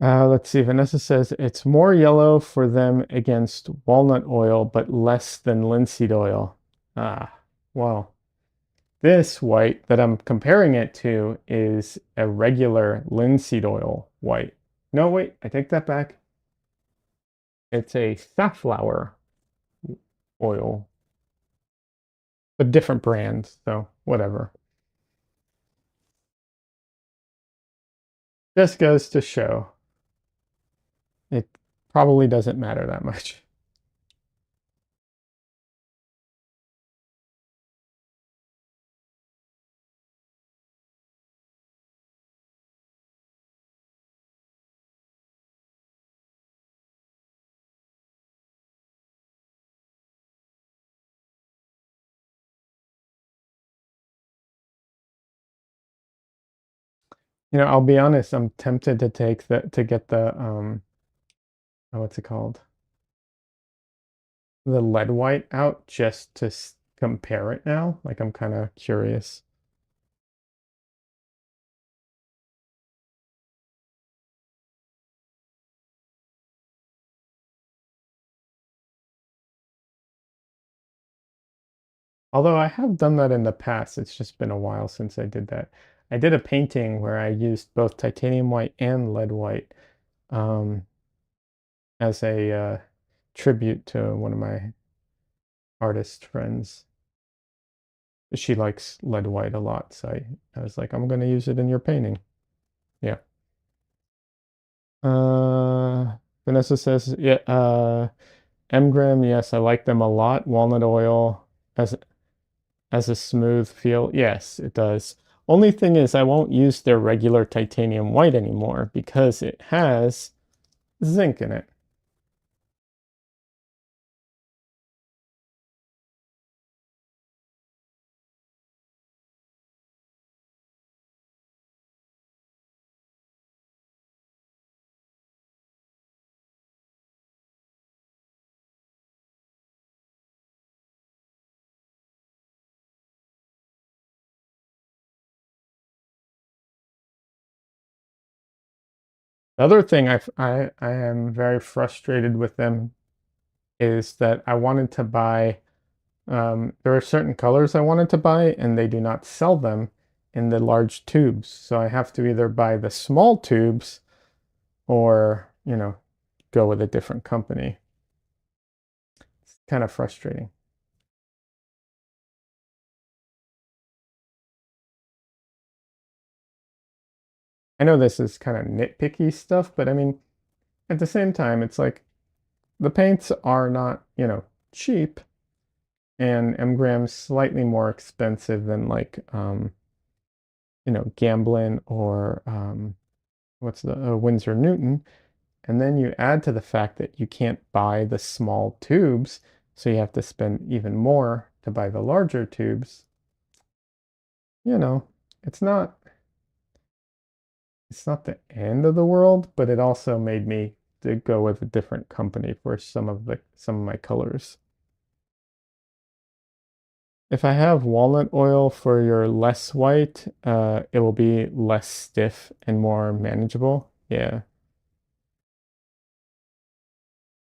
Let's see. Vanessa says it's more yellow for them against walnut oil, but less than linseed oil. Ah, well, this white that I'm comparing it to is a regular linseed oil white. No, wait, I take that back. It's a safflower oil, a different brand, so whatever. Just goes to show it probably doesn't matter that much. You know, I'll be honest, I'm tempted to get the what's it called? The lead white out just to compare it now. Like I'm kind of curious. Although I have done that in the past, it's just been a while since I did that. I did a painting where I used both titanium white and lead white um, as a tribute to one of my artist friends. She likes lead white a lot, so I was like, I'm going to use it in your painting. Yeah. Vanessa says, yeah, Mgram, yes, I like them a lot. Walnut oil as a smooth feel. Yes, it does. Only thing is I won't use their regular titanium white anymore because it has zinc in it. The other thing I am very frustrated with them is that I wanted to buy, there are certain colors I wanted to buy, and they do not sell them in the large tubes. So I have to either buy the small tubes or, go with a different company. It's kind of frustrating. I know this is kind of nitpicky stuff, but I mean, at the same time, it's like the paints are not, cheap, and Mgram's slightly more expensive than like, Gamblin or what's the Winsor Newton. And then you add to the fact that you can't buy the small tubes, so you have to spend even more to buy the larger tubes. You know, it's not it's not the end of the world, but it also made me to go with a different company for some of my colors. If I have walnut oil for your less white, it will be less stiff and more manageable. Yeah.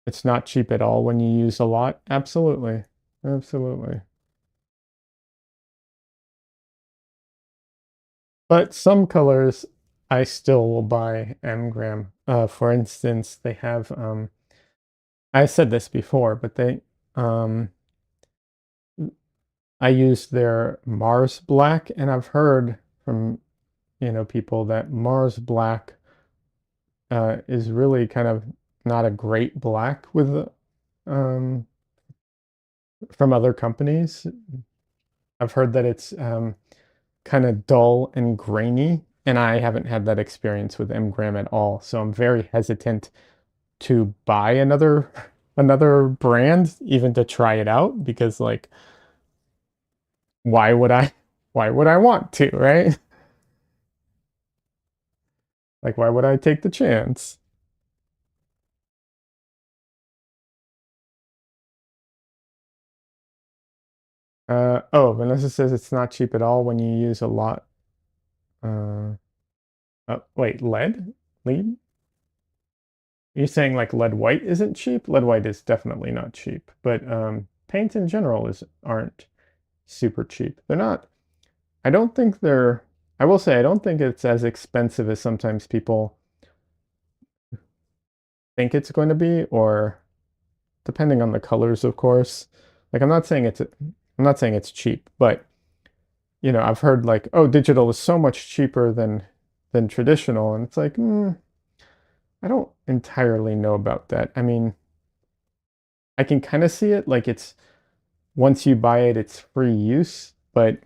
It's not cheap at all when you use a lot. Absolutely. Absolutely. But some colors I still will buy Mgram. For instance, they have I said this before, but they I use their Mars Black, and I've heard from, people that Mars Black is really kind of not a great black with um from other companies. I've heard that it's kind of dull and grainy, and I haven't had that experience with Mgram at all. So I'm very hesitant to buy another brand, even to try it out, because like why would I why would I want to, right? Like why would I take the chance? Oh, Vanessa says it's not cheap at all when you use a lot. Uh, wait, lead? Lead? You're saying like lead white isn't cheap? Lead white is definitely not cheap, but paints in general is aren't super cheap. They're not. I don't think they're. I will say I don't think it's as expensive as sometimes people think it's going to be, or depending on the colors, of course. Like I'm not saying it's cheap, but I've heard like, oh, digital is so much cheaper than traditional, and it's like, I don't entirely know about that. I mean, I can kind of see it, like it's once you buy it, it's free use, but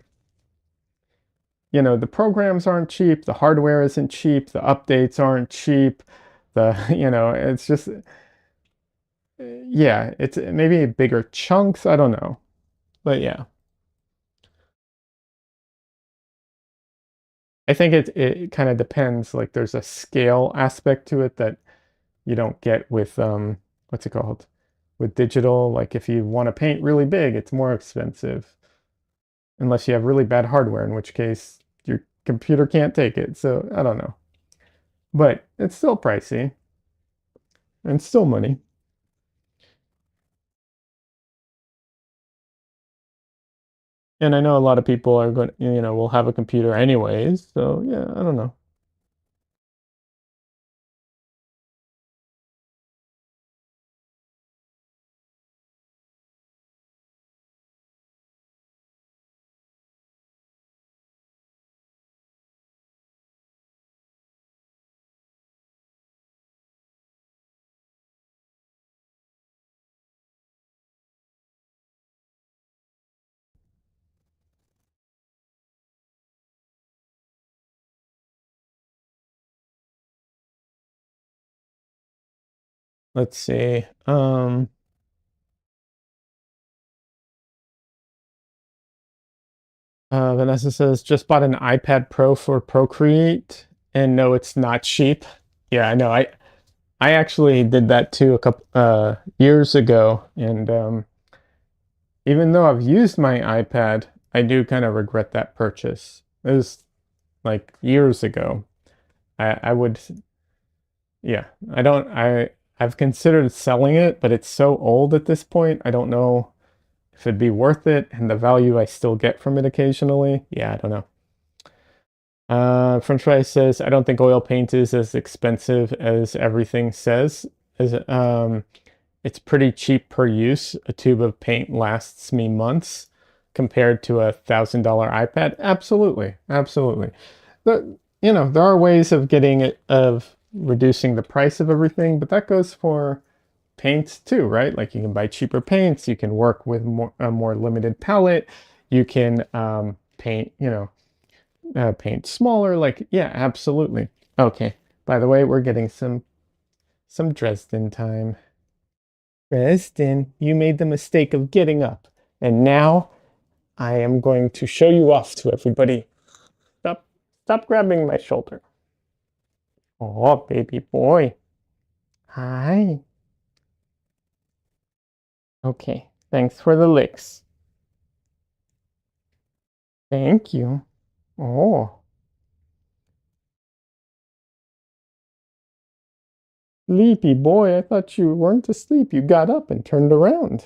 the programs aren't cheap, the hardware isn't cheap, the updates aren't cheap, it's just, yeah, it's maybe bigger chunks, I don't know. But yeah, I think it kind of depends. Like there's a scale aspect to it that you don't get with what's it called? With digital. Like if you want to paint really big, it's more expensive. Unless you have really bad hardware, in which case your computer can't take it. So I don't know. But it's still pricey and still money. And I know a lot of people are going, will have a computer anyways. So yeah, I don't know. Let's see. Vanessa says just bought an iPad Pro for Procreate, and no, it's not cheap. Yeah, I know. I actually did that too a couple years ago, and even though I've used my iPad, I do kind of regret that purchase. It was like years ago. I would. Yeah, I've considered selling it, but it's so old at this point. I don't know if it'd be worth it and the value I still get from it occasionally. Yeah, I don't know. French Fry says, I don't think oil paint is as expensive as everything says. As It's pretty cheap per use. A tube of paint lasts me months compared to $1,000 iPad. Absolutely, absolutely. But there are ways of reducing the price of everything, but that goes for paints too, right? Like you can buy cheaper paints, you can work with a more limited palette, you can paint smaller. Like, yeah, absolutely. Okay. By the way, we're getting some Dresden time. Dresden, you made the mistake of getting up, and now I am going to show you off to everybody. Stop, stop grabbing my shoulder. Oh, baby boy. Hi. Okay. Thanks for the licks. Thank you. Oh, sleepy boy. I thought you weren't asleep. You got up and turned around.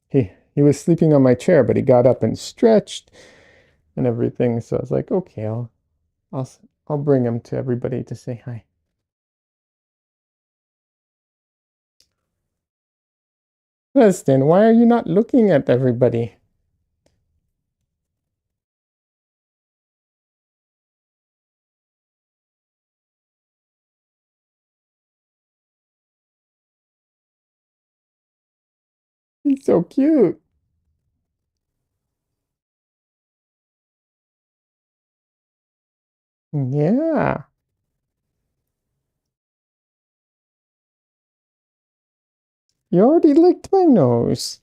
He was sleeping on my chair, but he got up and stretched and everything. So I was like, okay, I'll I'll bring him to everybody to say hi. Preston, why are you not looking at everybody? He's so cute. Yeah, you already licked my nose.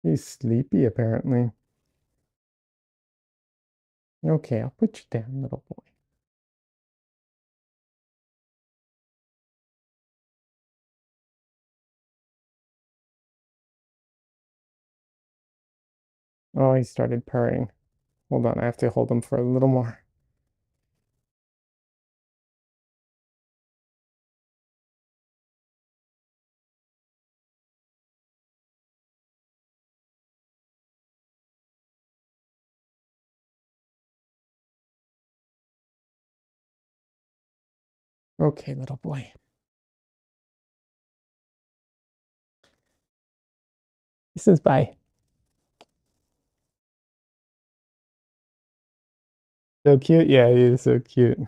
He's sleepy, apparently. Okay, I'll put you down, little boy. Oh, he started purring. Hold on, I have to hold him for a little more. Okay, little boy. He says bye. So cute. Yeah, he is so cute.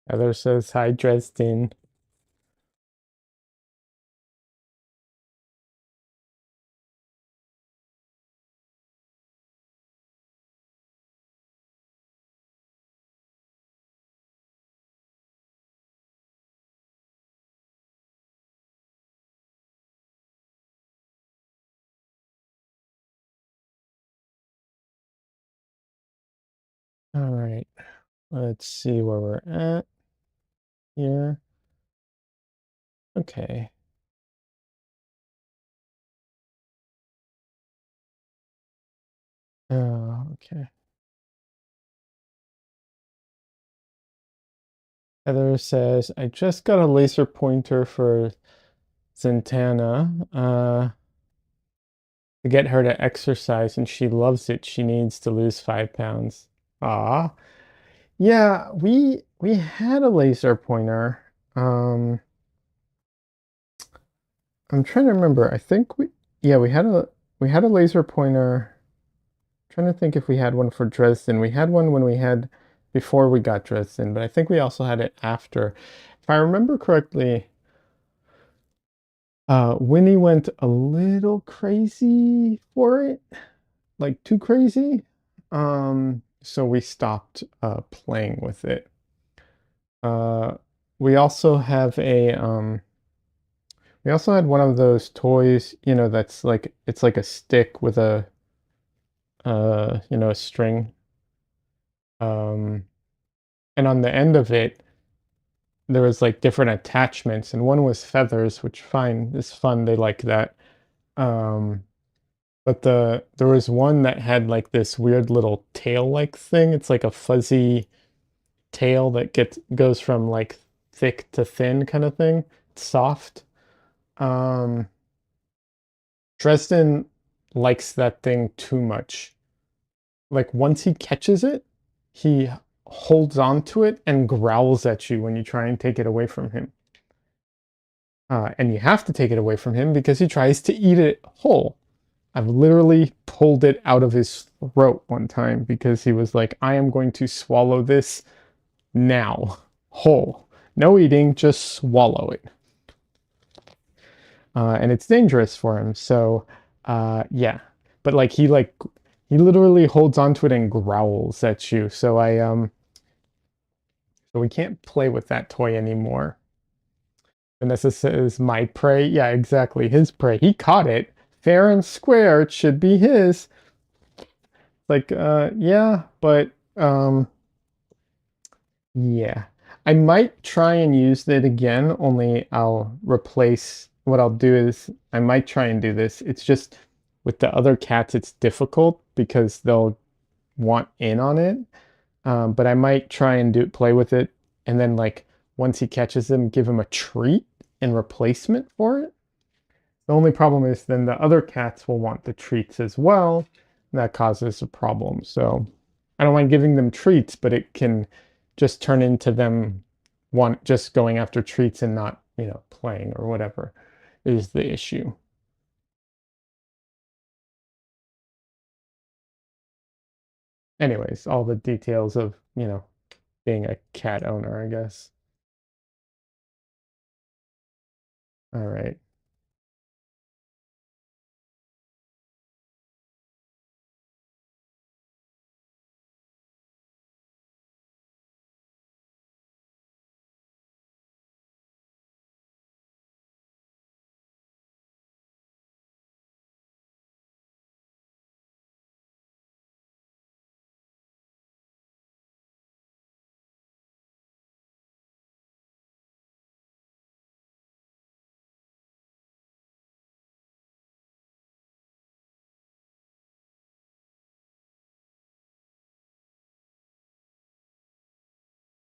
Heather says hi, Dresden. All right, let's see where we're at here. Okay. Oh, okay. Heather says, I just got a laser pointer for Zentana to get her to exercise, and she loves it. She needs to lose 5 pounds. Ah, yeah, we had a laser pointer. Um, I'm trying to remember. I think yeah, we had a laser pointer. Trying to think if we had one for Dresden. We had one when we had before we got Dresden, but I think we also had it after. If I remember correctly, Winnie went a little crazy for it, like too crazy. So we stopped playing with it. Uh, we also have We also had one of those toys, that's like it's like a stick with a a string. Um, and on the end of it, there was like different attachments, and one was feathers, which fine is fun. They like that. Um, but there was one that had like this weird little tail-like thing. It's like a fuzzy tail that goes from like thick to thin kind of thing. It's soft. Um, Dresden likes that thing too much. Like once he catches it, he holds on to it and growls at you when you try and take it away from him. And you have to take it away from him because he tries to eat it whole. I've literally pulled it out of his throat one time because he was like, I am going to swallow this now, whole. No eating, just swallow it. And it's dangerous for him. So, yeah. But he literally holds onto it and growls at you. So we can't play with that toy anymore. Vanessa says, my prey. Yeah, exactly. His prey. He caught it. Fair and square. It should be his. Like, yeah, but, yeah. I might try and use it again, only I'll replace, what I'll do is, I might try and do this. It's just, with the other cats, it's difficult because they'll want in on it. But I might try and play with it, and then like once he catches them, give him a treat in replacement for it. The only problem is then the other cats will want the treats as well. And that causes a problem. So I don't mind giving them treats, but it can just turn into them just going after treats and not, playing or whatever is the issue. Anyways, all the details of, being a cat owner, I guess. All right.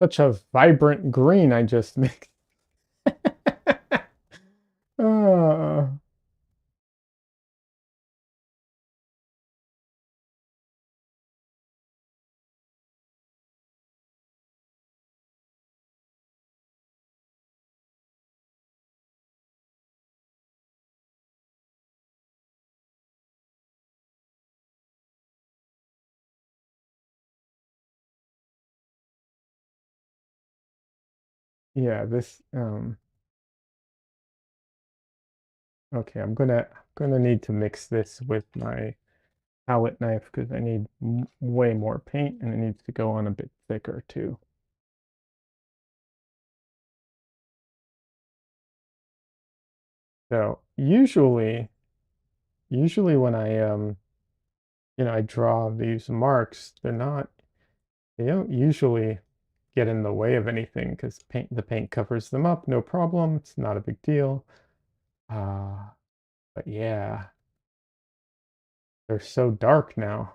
Such a vibrant green I just mixed. uh, yeah, okay, I'm gonna need to mix this with my palette knife because I need way more paint and it needs to go on a bit thicker too. So usually when I draw these marks, they don't usually get in the way of anything because the paint covers them up, no problem. It's not a big deal. Uh, but yeah, they're so dark now.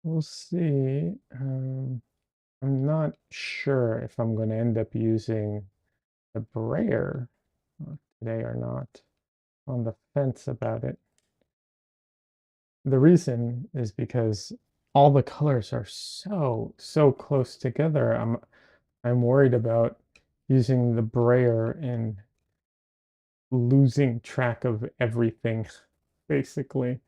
we'll see. I'm not sure if I'm going to end up using the brayer today or not. On the fence about it. The reason is because all the colors are so close together. I'm worried about using the brayer and losing track of everything, basically.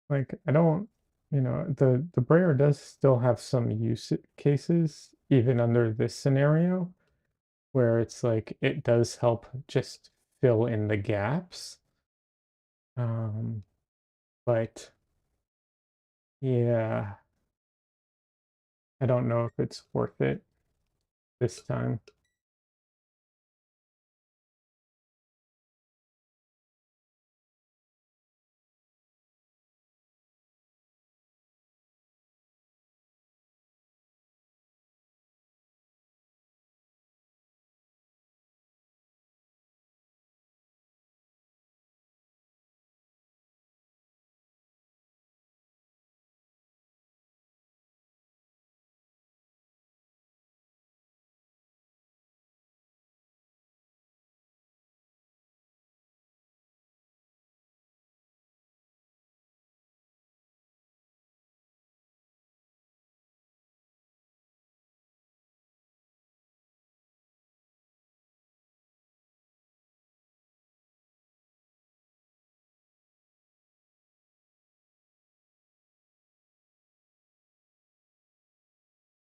Like I don't, the brayer does still have some use cases even under this scenario where it's like it does help just fill in the gaps. Um, but yeah, I don't know if it's worth it this time.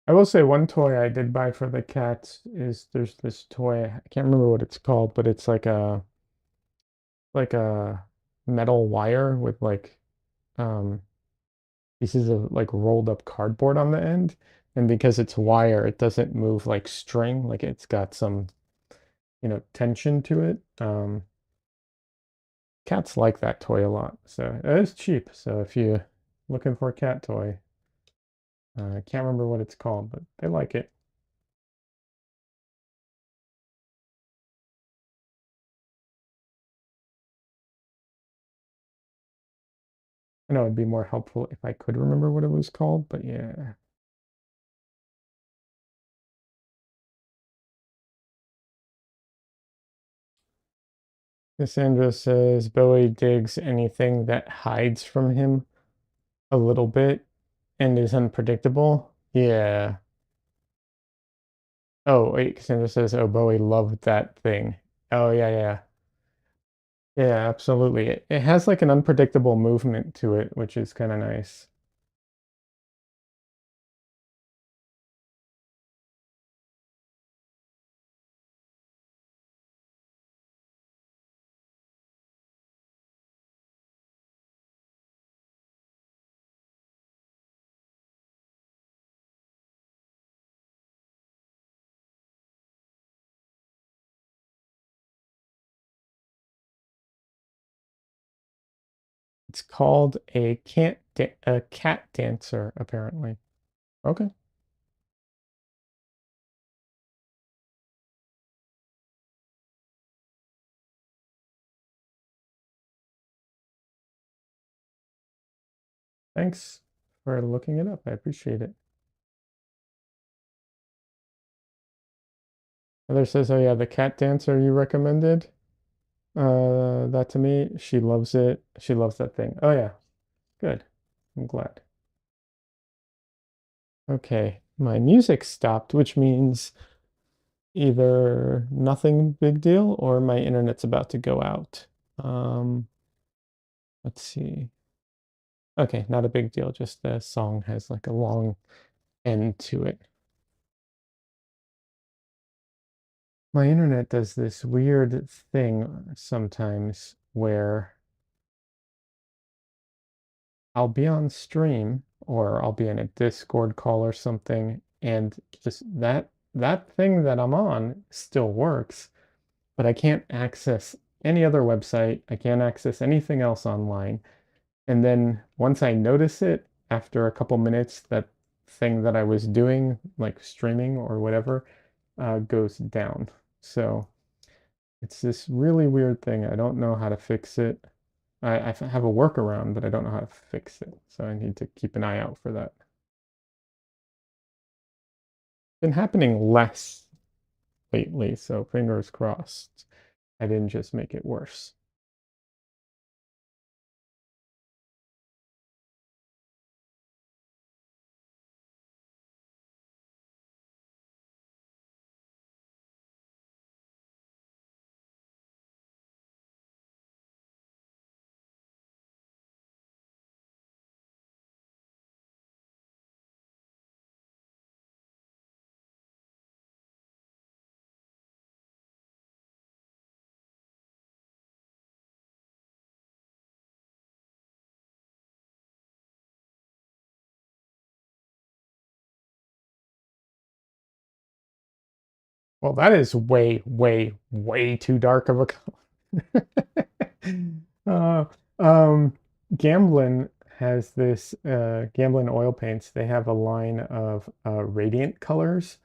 I will say one toy I did buy for the cats is there's this toy, I can't remember what it's called, but it's like a metal wire with like um pieces of like rolled up cardboard on the end. And because it's wire, it doesn't move like string, like it's got some, tension to it. Cats like that toy a lot. So it is cheap. So if you're looking for a cat toy, I can't remember what it's called, but they like it. I know it'd be more helpful if I could remember what it was called, but yeah. Cassandra says Bowie digs anything that hides from him a little bit and is unpredictable. Yeah. Oh, wait, Cassandra says, oh, Bowie loved that thing. Oh, yeah, yeah. Yeah, absolutely. It has like an unpredictable movement to it, which is kind of nice. It's called a cat dancer, apparently. Okay. Thanks for looking it up. I appreciate it. Heather says, oh yeah, the cat dancer you recommended. That to me, she loves it. She loves that thing. Oh yeah, good. I'm glad. Okay, my music stopped, which means either nothing big deal or my internet's about to go out. Um, let's see. Okay, not a big deal, just the song has like a long end to it. My internet does this weird thing sometimes where I'll be on stream or I'll be in a Discord call or something, and just that thing that I'm on still works, but I can't access any other website. I can't access anything else online. And then once I notice it, after a couple minutes, that thing that I was doing, like streaming or whatever, goes down. So it's this really weird thing. I don't know how to fix it. I have a workaround, but I don't know how to fix it. So I need to keep an eye out for that. Been happening less lately, so fingers crossed. I didn't just make it worse. Well, that is way, way, way too dark of a color. uh, um, Gamblin has this Gamblin oil paints. They have a line of radiant colors,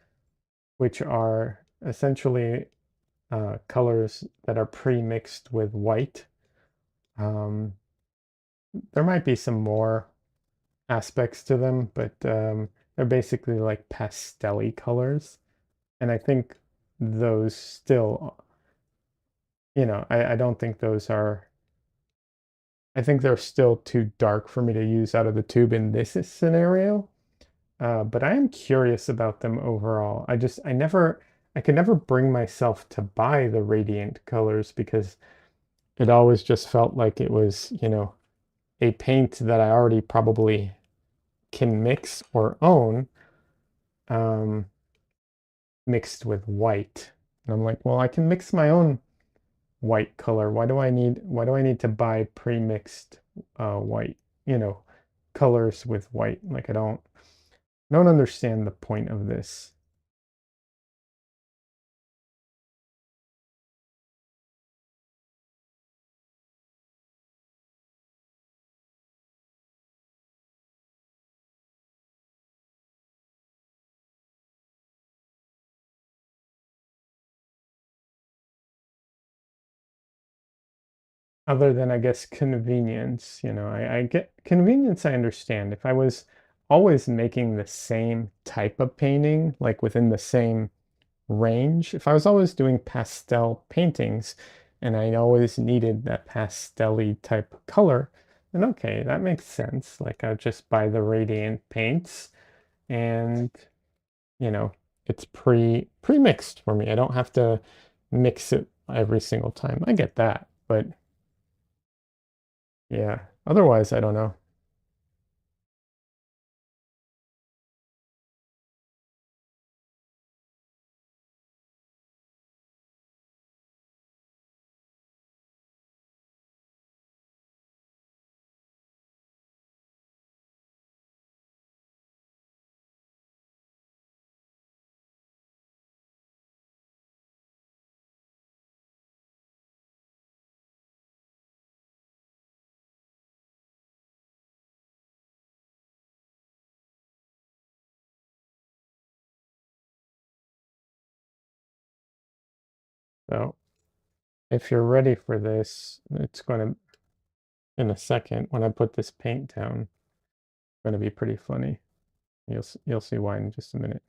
which are essentially colors that are pre-mixed with white. Um, there might be some more aspects to them, but they're basically like pastel-y colors. And I think those still, I don't think those are, I think they're still too dark for me to use out of the tube in this scenario. But I am curious about them overall. I could never bring myself to buy the radiant colors because it always just felt like it was, a paint that I already probably can mix or own, um, mixed with white. And I'm like, well, I can mix my own white color. Why do I need to buy pre-mixed white, you know, colors with white? Like I don't understand the point of this. Other than, I guess, convenience, I get convenience, I understand. If I was always making the same type of painting, like within the same range, if I was always doing pastel paintings and I always needed that pastel-y type of color, then okay, that makes sense. Like I'll just buy the radiant paints and, you know, it's pre-mixed for me. I don't have to mix it every single time. I get that, but yeah, otherwise I don't know. So if you're ready for this, it's going to, in a second, when I put this paint down, going to be pretty funny. You'll see why in just a minute.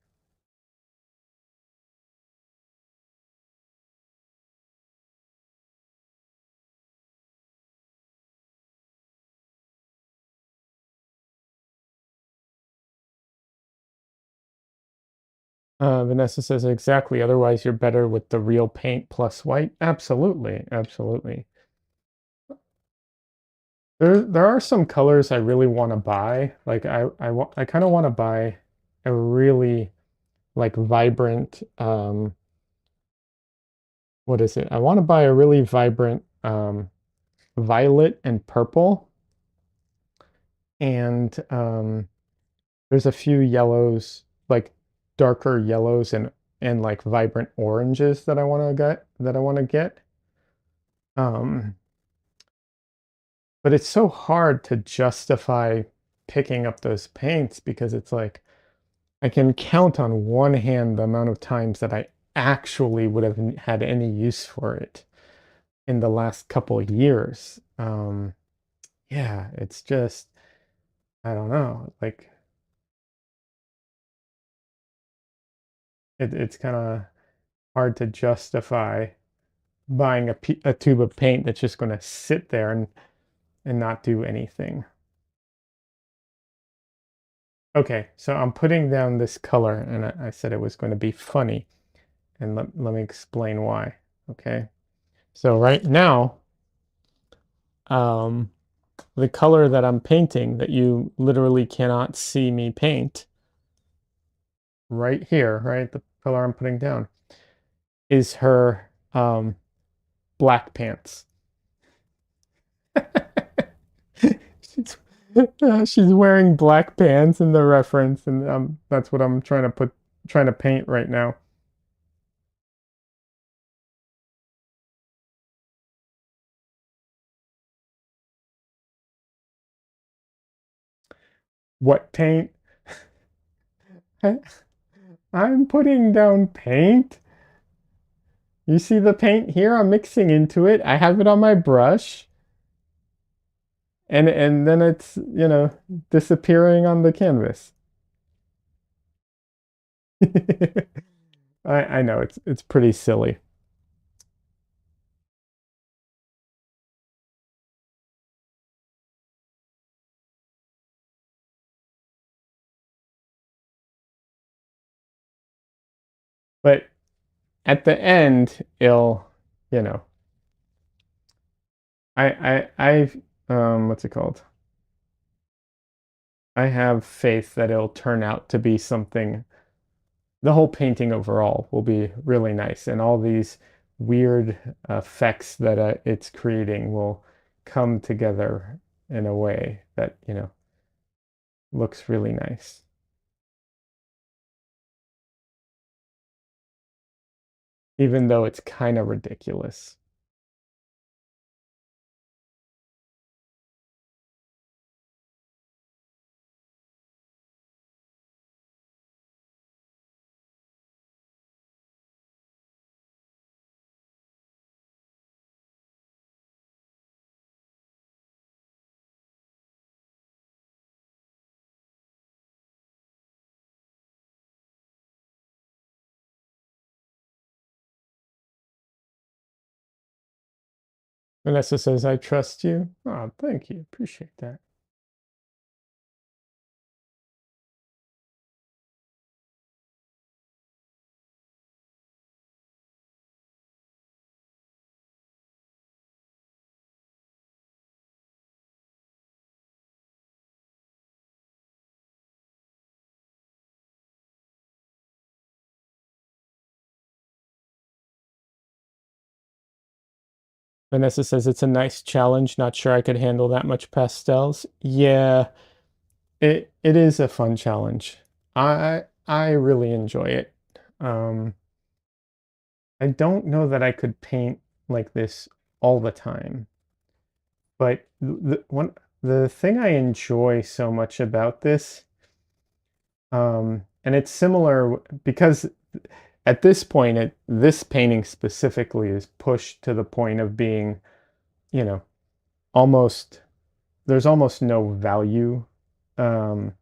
Vanessa says exactly. Otherwise, you're better with the real paint plus white. Absolutely, absolutely. There are some colors I really want to buy. Like I kind of want to buy a really like vibrant what is it? I want to buy a really vibrant violet and purple, and there's a few yellows, like darker yellows and like vibrant oranges that I want to get. Um, but it's so hard to justify picking up those paints because it's like I can count on one hand the amount of times that I actually would have had any use for it in the last couple of years. Yeah, it's just, I don't know, like it's kind of hard to justify buying a tube of paint that's just going to sit there and not do anything. Okay, so I'm putting down this color, and I said it was going to be funny, and let me explain why. Okay, so right now, um, the color that I'm painting that you literally cannot see me paint right here, right? The color I'm putting down is her black pants. she's, she's wearing black pants in the reference, and that's what I'm trying to paint right now. What paint? I'm putting down paint. You see the paint here? I'm mixing into it. I have it on my brush, and then it's, disappearing on the canvas. I know it's pretty silly. But at the end, it'll, you know, I've what's it called? I have faith that it'll turn out to be something. The whole painting overall will be really nice, and all these weird effects that it's creating will come together in a way that, looks really nice. Even though it's kind of ridiculous. Vanessa says, I trust you. Oh, thank you. Appreciate that. Vanessa says it's a nice challenge. Not sure I could handle that much pastels. Yeah, it is a fun challenge. I really enjoy it. Um, I don't know that I could paint like this all the time, but the thing I enjoy so much about this, and it's similar because at this point, this painting specifically is pushed to the point of being, you know, almost there's almost no value, um,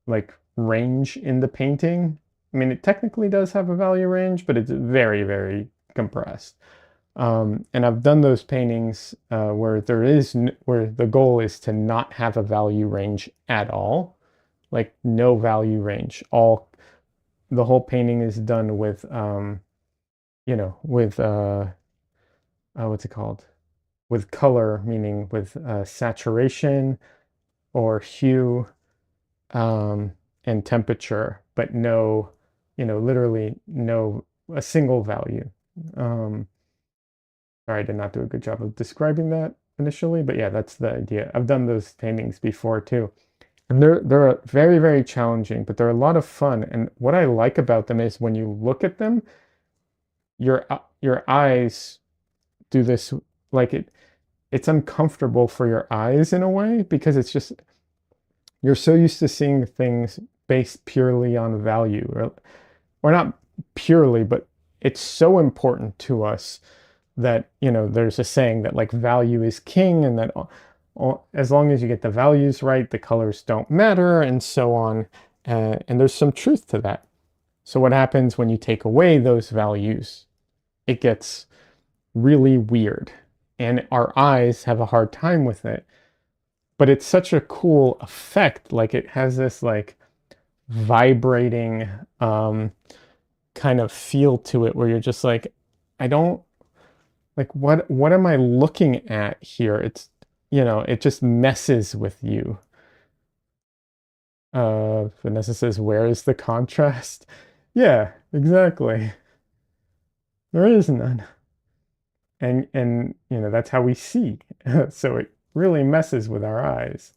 like range in the painting. I mean, it technically does have a value range, but it's very, very compressed. And I've done those paintings where where the goal is to not have a value range at all, like no value range. The whole painting is done with, with what's it called? With color, meaning with saturation or hue, um, and temperature, but no, literally no a single value. Um, Sorry, I did not do a good job of describing that initially, but yeah, that's the idea. I've done those paintings before too. And they're very, very challenging, but they're a lot of fun. And what I like about them is when you look at them, your eyes do this like it's uncomfortable for your eyes in a way because it's just you're so used to seeing things based purely on value or not purely, but it's so important to us that, there's a saying that like value is king and that as long as you get the values right, the colors don't matter and so on. And there's some truth to that. So what happens when you take away those values? It gets really weird and our eyes have a hard time with it. But it's such a cool effect. Like it has this like vibrating kind of feel to it where you're just like, I don't like what am I looking at here? It just messes with you. Vanessa says, where is the contrast? Yeah, exactly. There is none. And that's how we see. So it really messes with our eyes.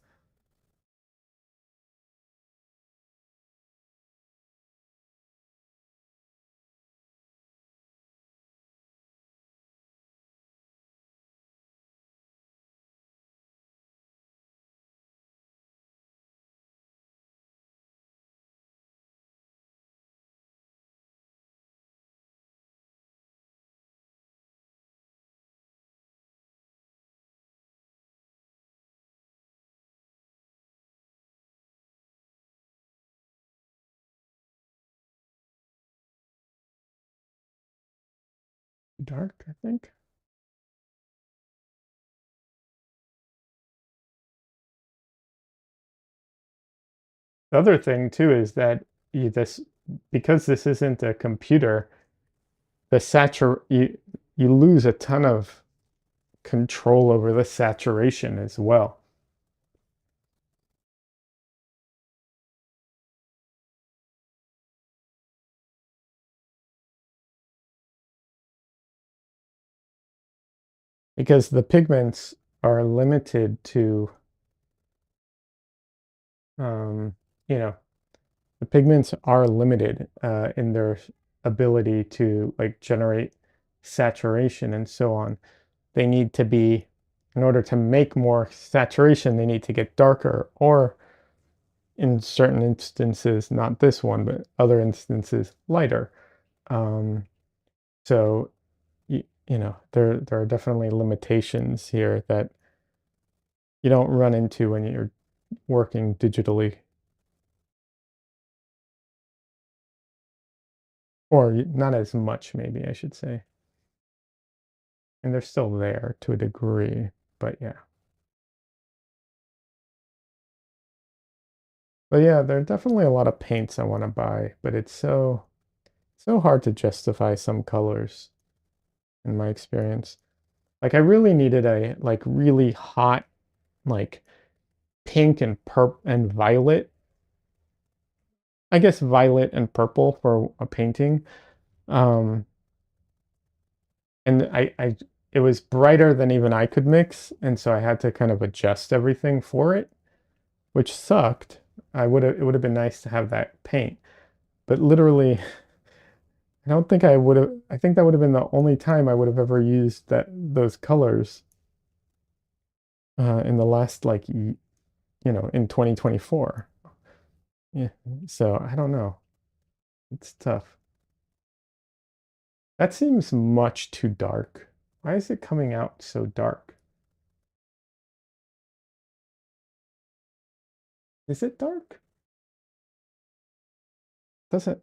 Dark, I think. The other thing too is that this because this isn't a computer, you lose a ton of control over the saturation as well. Because the pigments are limited to um, you know, the pigments are limited in their ability to like generate saturation and so on. They need to be, in order to make more saturation, they need to get darker, or in certain instances, not this one, but other instances, lighter. Um, so, there are definitely limitations here that you don't run into when you're working digitally, or not as much, maybe I should say. And they're still there to a degree, but yeah. But yeah, there are definitely a lot of paints I want to buy, but it's so hard to justify some colors in my experience. Like I really needed a like really hot like pink and purple and violet. I guess violet and purple for a painting. Um and it was brighter than even I could mix, and so I had to kind of adjust everything for it, which sucked. It would have been nice to have that paint. But literally I don't think I would have I think that would have been the only time I would have ever used those colors in the last like in 2024. Yeah. So I don't know. It's tough. That seems much too dark. Why is it coming out so dark? Is it dark? Doesn't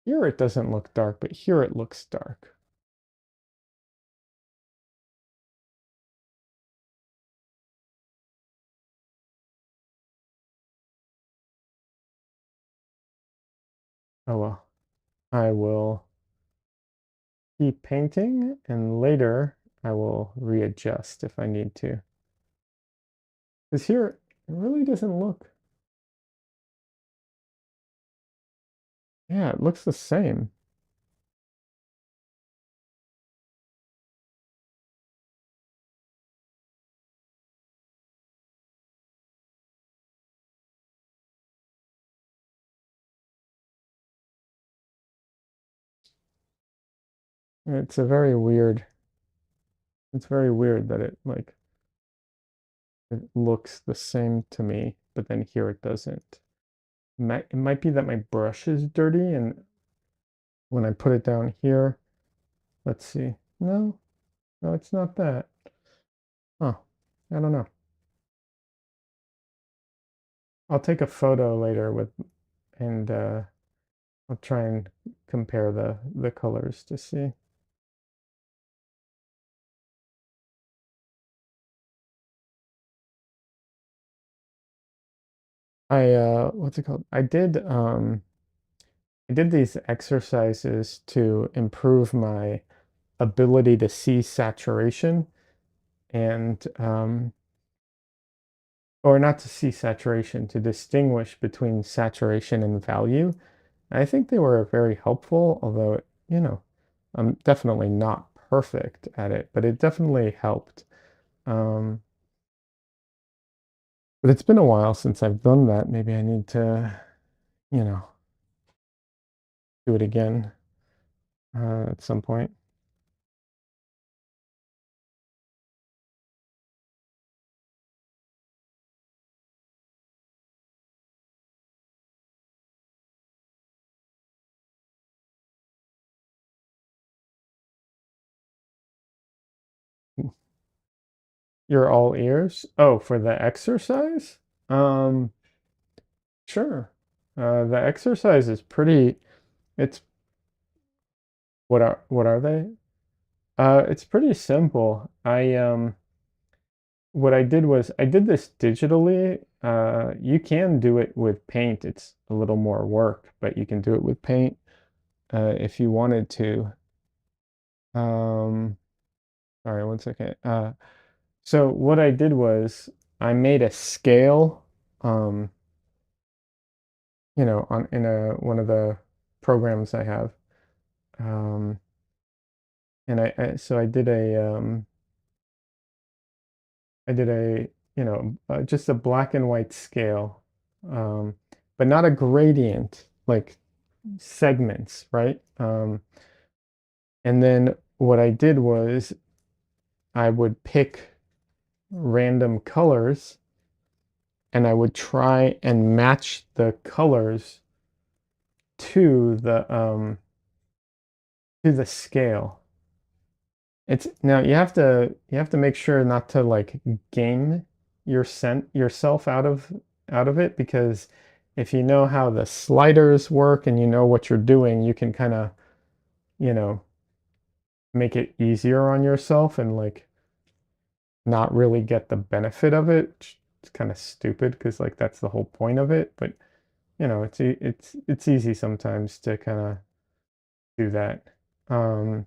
Here it doesn't look dark, but here it looks dark. Oh well. I will keep painting and later I will readjust if I need to. Because here it really doesn't look. Yeah, it looks the same. It's a very weird It's very weird that it looks the same to me, but then here it doesn't. It might be that my brush is dirty, and when I put it down here, let's see. No, no, it's not that. Oh, I don't know. I'll take a photo later and I'll try and compare the colors to see. What's it called? I did these exercises to improve my ability to see saturation and or not to see saturation, to distinguish between saturation and value. I think they were very helpful, although, I'm definitely not perfect at it, but it definitely helped. Um, but it's been a while since I've done that. Maybe I need to, you know, do it again at some point. You're all ears? Oh, for the exercise? Um, sure. The exercise is pretty, it's what are they? It's pretty simple. What I did was I did this digitally. You can do it with paint. It's a little more work, but you can do it with paint if you wanted to. Um, Sorry, one second. So what I did was I made a scale, um, on in a one of the programs I have. Um, and so I did just a black and white scale, um, but not a gradient, like segments, right? And then what I did was I would pick random colors and I would try and match the colors to the scale. It's now you have to make sure not to like game yourself out of it, because if you know how the sliders work and you know what you're doing, you can kind of, you know, make it easier on yourself and like not really get the benefit of it. It's kind of stupid because like that's the whole point of it, but it's easy sometimes to kind of do that. Um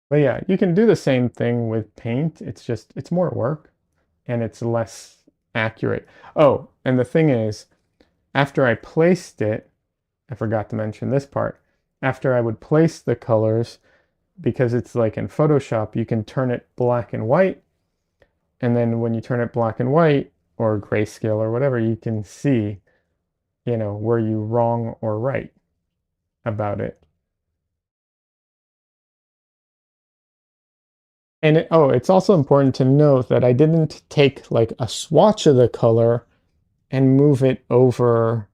But yeah, you can do the same thing with paint. It's more work and it's less accurate. Oh, and the thing is, after I placed it, I forgot to mention this part. After I would place the colors, because it's like in Photoshop, you can turn it black and white. And then when you turn it black and white or grayscale or whatever, you can see, were you wrong or right about it. And it's also important to note that I didn't take like a swatch of the color and move it over.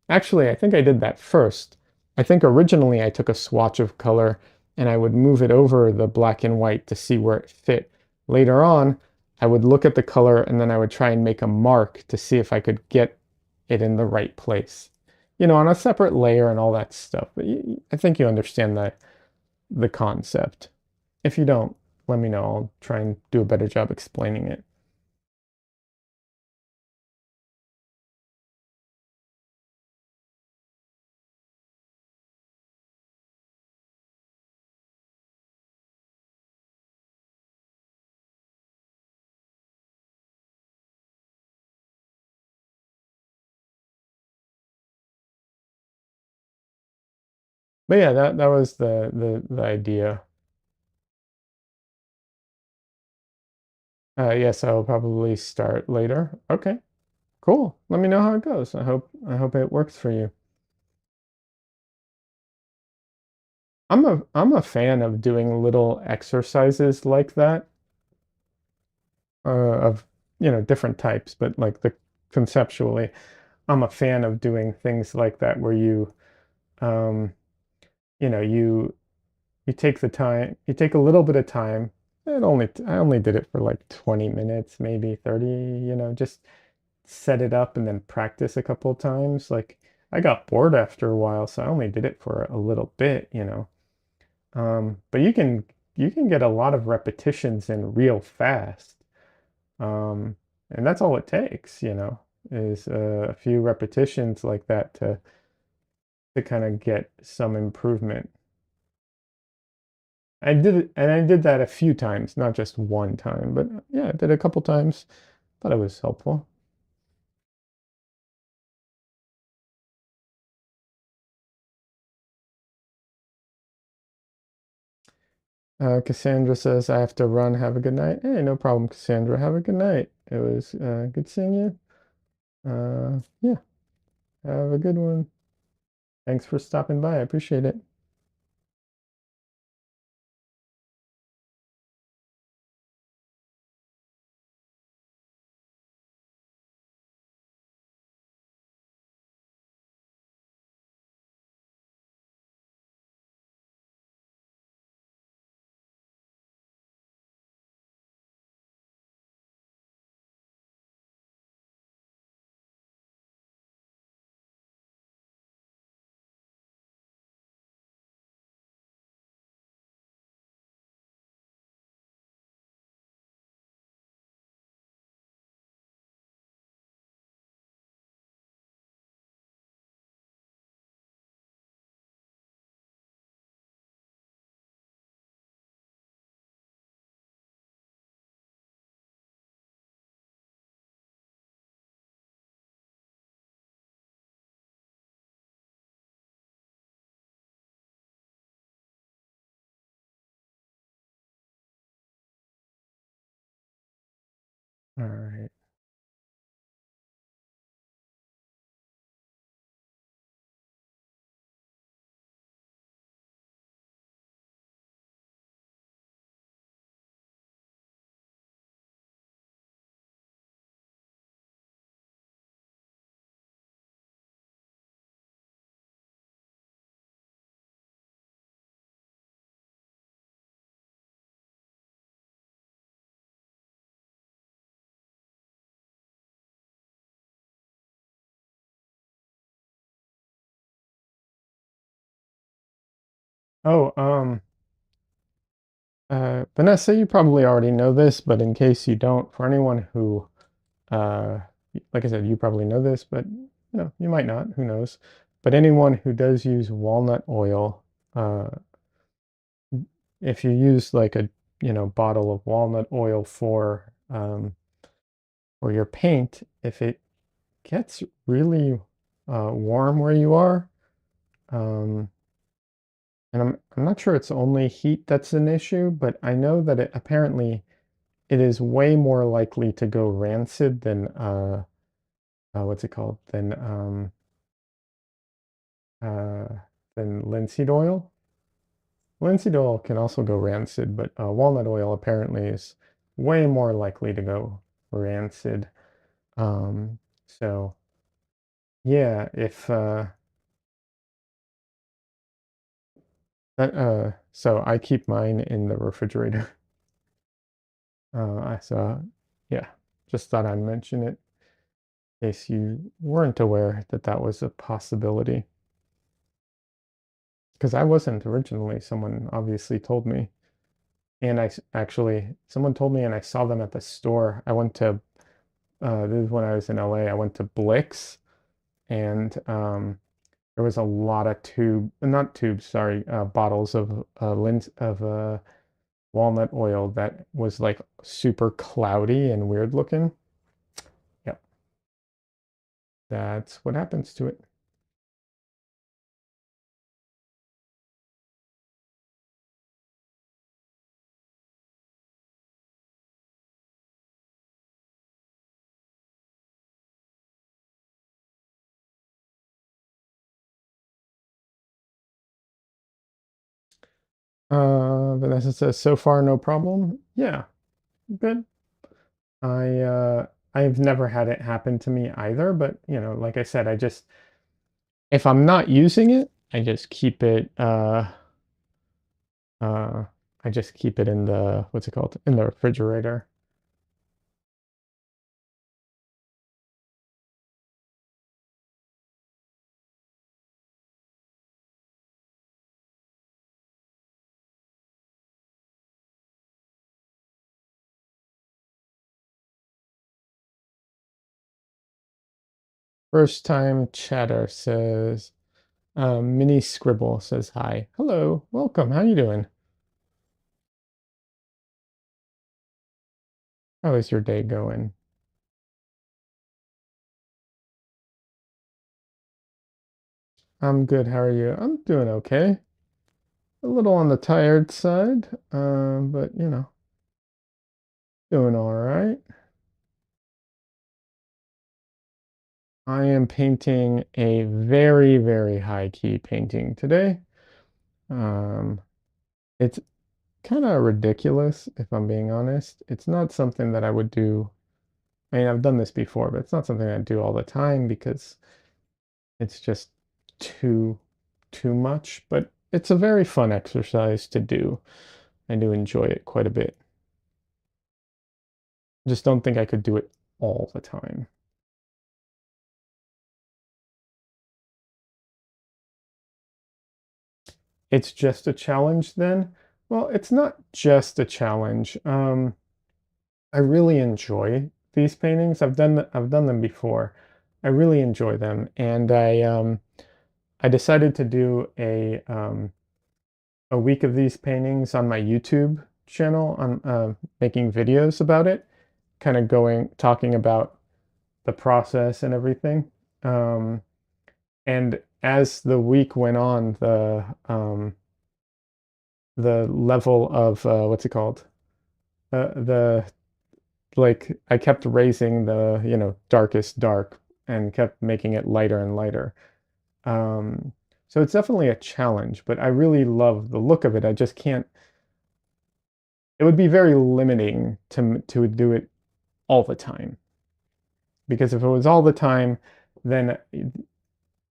Actually, I think I did that first. I think originally I took a swatch of color and I would move it over the black and white to see where it fit. Later on, I would look at the color and then I would try and make a mark to see if I could get it in the right place. On a separate layer and all that stuff. But I think you understand the concept. If you don't, let me know. I'll try and do a better job explaining it. But yeah, that was the idea. Yes, I'll probably start later. Okay, cool. Let me know how it goes. I hope it works for you. I'm a fan of doing little exercises like that, of different types, but like the conceptually, I'm a fan of doing things like that where um, you take the time, you take a little bit of time. I only did it for like 20 minutes, maybe 30, just set it up and then practice a couple of times. Like I got bored after a while, so I only did it for a little bit. But you can get a lot of repetitions in real fast. Um, and that's all it takes, is a few repetitions like that to kind of get some improvement. I did it, and I did that a few times, not just one time, but yeah, I did it a couple times. Thought it was helpful. Cassandra says, I have to run. Have a good night. Hey, no problem, Cassandra. Have a good night. It was good seeing you. Yeah, have a good one. Thanks for stopping by. I appreciate it. All right. Oh, Vanessa, you probably already know this, but in case you don't, for anyone who, uh, like I said, you probably know this, but you might not, who knows? But anyone who does use walnut oil, uh, if you use like a, bottle of walnut oil for your paint, if it gets really warm where you are, um, and I'm not sure it's only heat that's an issue, but I know that apparently it is way more likely to go rancid than what's it called? Uh, than linseed oil. Linseed oil can also go rancid, but walnut oil apparently is way more likely to go rancid. So yeah, if so I keep mine in the refrigerator. I saw, yeah, just thought I'd mention it in case you weren't aware that that was a possibility. Because I wasn't originally. Someone obviously told me, and actually someone told me, and I saw them at the store. I went to this is when I was in LA. I went to Blix, and there was a lot of not tubes, sorry, bottles of walnut oil that was like super cloudy and weird looking. Yep, that's what happens to it. Vanessa says, so far, no problem. Yeah, good. I I've never had it happen to me either, but like I said, if I'm not using it, I just keep it uh I just keep it in the what's it called? In the refrigerator. First time chatter says Mini Scribble says hi. Hello, welcome. How you doing? How is your day going? I'm good. How are you? I'm doing okay. A little on the tired side, but doing all right. I am painting a very, very high key painting today. Um, it's kind of ridiculous, if I'm being honest. It's not something that I would do. I mean, I've done this before, but it's not something I do all the time because it's just too too much. But it's a very fun exercise to do. I do enjoy it quite a bit. Just don't think I could do it all the time. It's just a challenge then? Well, it's not just a challenge. I really enjoy these paintings. I've done them before. I really enjoy them, and I decided to do a week of these paintings on my YouTube channel. I'm making videos about it, kind of going talking about the process and everything. Um, and as the week went on, the level of what's it called? The like I kept raising the, darkest dark and kept making it lighter and lighter. Um, so it's definitely a challenge, but I really love the look of it. I just can't, it would be very limiting to do it all the time. Because if it was all the time, then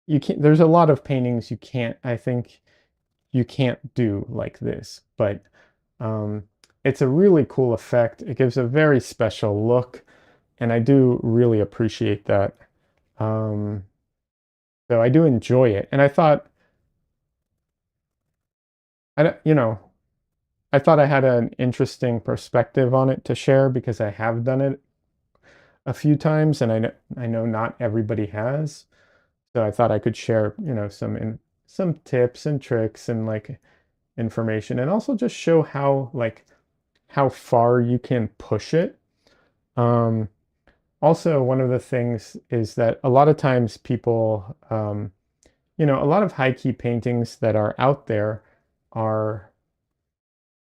you can't, there's a lot of paintings I think you can't do like this, but um, it's a really cool effect. It gives a very special look, and I do really appreciate that. Um, so I do enjoy it, and I thought, I thought I had an interesting perspective on it to share because I have done it a few times, and I know not everybody has. So I thought I could share, some tips and tricks and like information, and also just show how far you can push it. Um, Also, one of the things is that a lot of times people, a lot of high key paintings that are out there are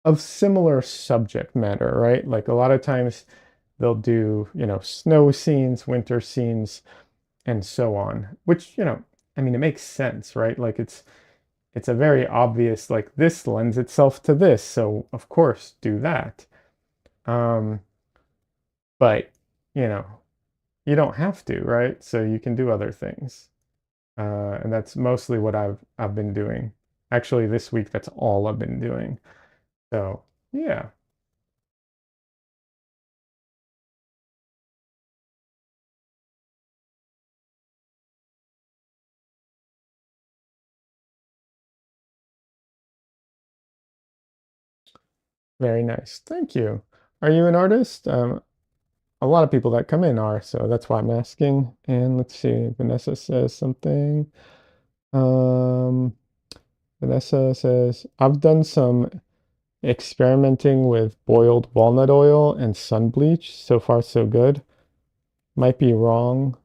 of similar subject matter, right? Like a lot of times they'll do, snow scenes, winter scenes, and so on, which, I mean, it makes sense, right? Like it's a very obvious, like this lends itself to this, so of course do that. Um, but, you know, you don't have to, right? So you can do other things. And that's mostly what I've been doing. Actually, this week, that's all I've been doing. So, yeah, very nice. Thank you. Are you an artist? A lot of people that come in are, so that's why I'm asking. And let's see, Vanessa says something. Um, Vanessa says, I've done some experimenting with boiled walnut oil and sun bleach. So far, so good. Might be wrong,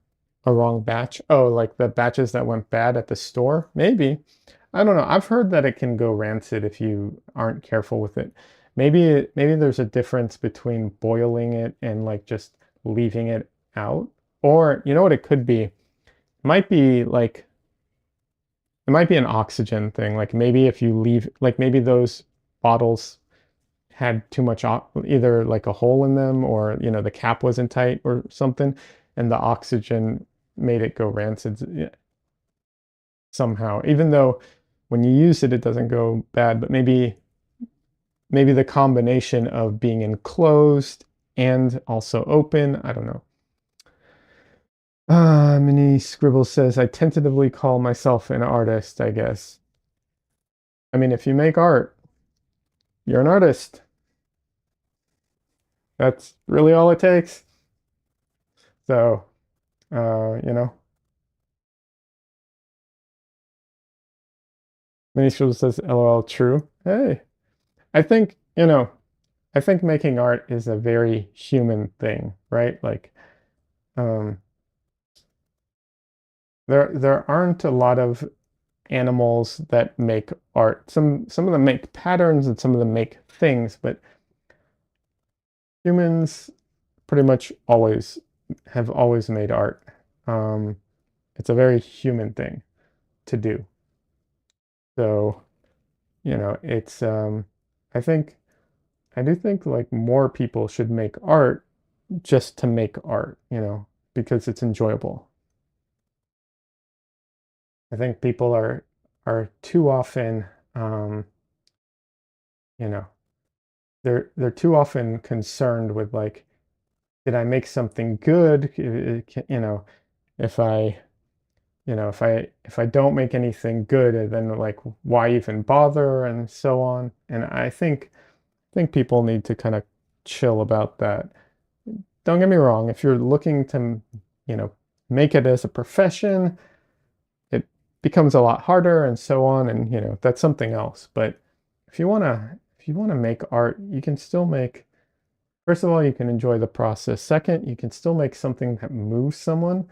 a wrong batch. Oh, like the batches that went bad at the store? Maybe. I don't know. I've heard that it can go rancid if you aren't careful with it. Maybe there's a difference between boiling it and like just leaving it out. Or you know what it could be? Might be it might be an oxygen thing. Like maybe if you leave, like maybe those. bottles had too much either like a hole in them, or the cap wasn't tight or something, and the oxygen made it go rancid somehow. Even though when you use it, it doesn't go bad, but maybe the combination of being enclosed and also open, I don't know. Mini Scribble says, I tentatively call myself an artist, I guess. I mean, if you make art, you're an artist. That's really all it takes. So, you know, Mini Scribble says, LOL, true. Hey, I think, I think making art is a very human thing, right? Like, um, there aren't a lot of animals that make art. Some of them make patterns and some of them make things, but humans pretty much always have always made art. Um, it's a very human thing to do. So, it's I think I do think like more people should make art just to make art, because it's enjoyable. I think people are too often you know, they're too often concerned with like, did I make something good? If I if I don't make anything good, then like why even bother and so on. And I think people need to kind of chill about that. Don't get me wrong, if you're looking to, you know, make it as a profession, it becomes a lot harder and so on, and that's something else. But if you want to make art, you can still make, first of all, you can enjoy the process. Second, you can still make something that moves someone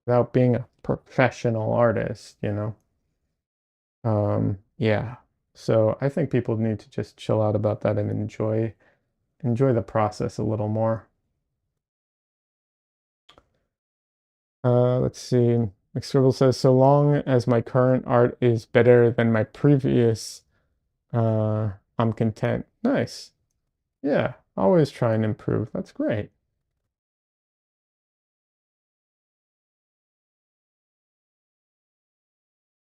without being a professional artist. Yeah. So I think people need to just chill out about that and enjoy the process a little more. Let's see. McScribble says, so long as my current art is better than my previous, I'm content. Nice. Yeah, always try and improve. That's great.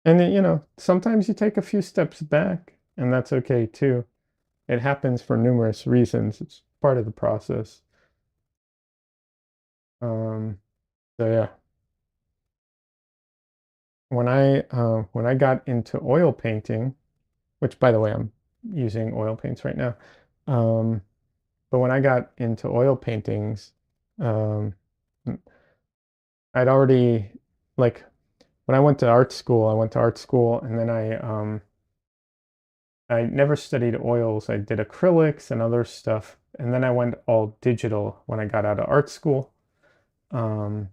And then, sometimes you take a few steps back, and that's okay too. It happens for numerous reasons. It's part of the process. Um, so yeah, when I got into oil painting, which by the way, I'm using oil paints right now. Um, but when I got into oil paintings, um, I'd already like when I went to art school, and then I never studied oils. I did acrylics and other stuff, and then I went all digital when I got out of art school. Um,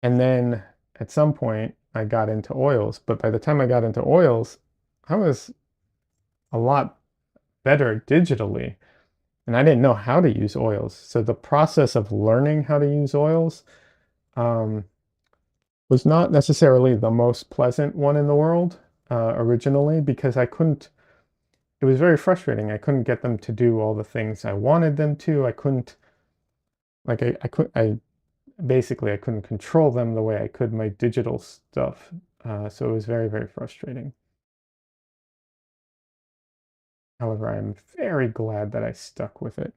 and then at some point I got into oils, but by the time I got into oils, I was a lot better digitally, and I didn't know how to use oils. So the process of learning how to use oils um, was not necessarily the most pleasant one in the world originally, because I couldn't, it was very frustrating. I couldn't get them to do all the things I wanted them to. I couldn't, like, I couldn't control them the way I could my digital stuff. So it was very, very frustrating. However, I'm very glad that I stuck with it.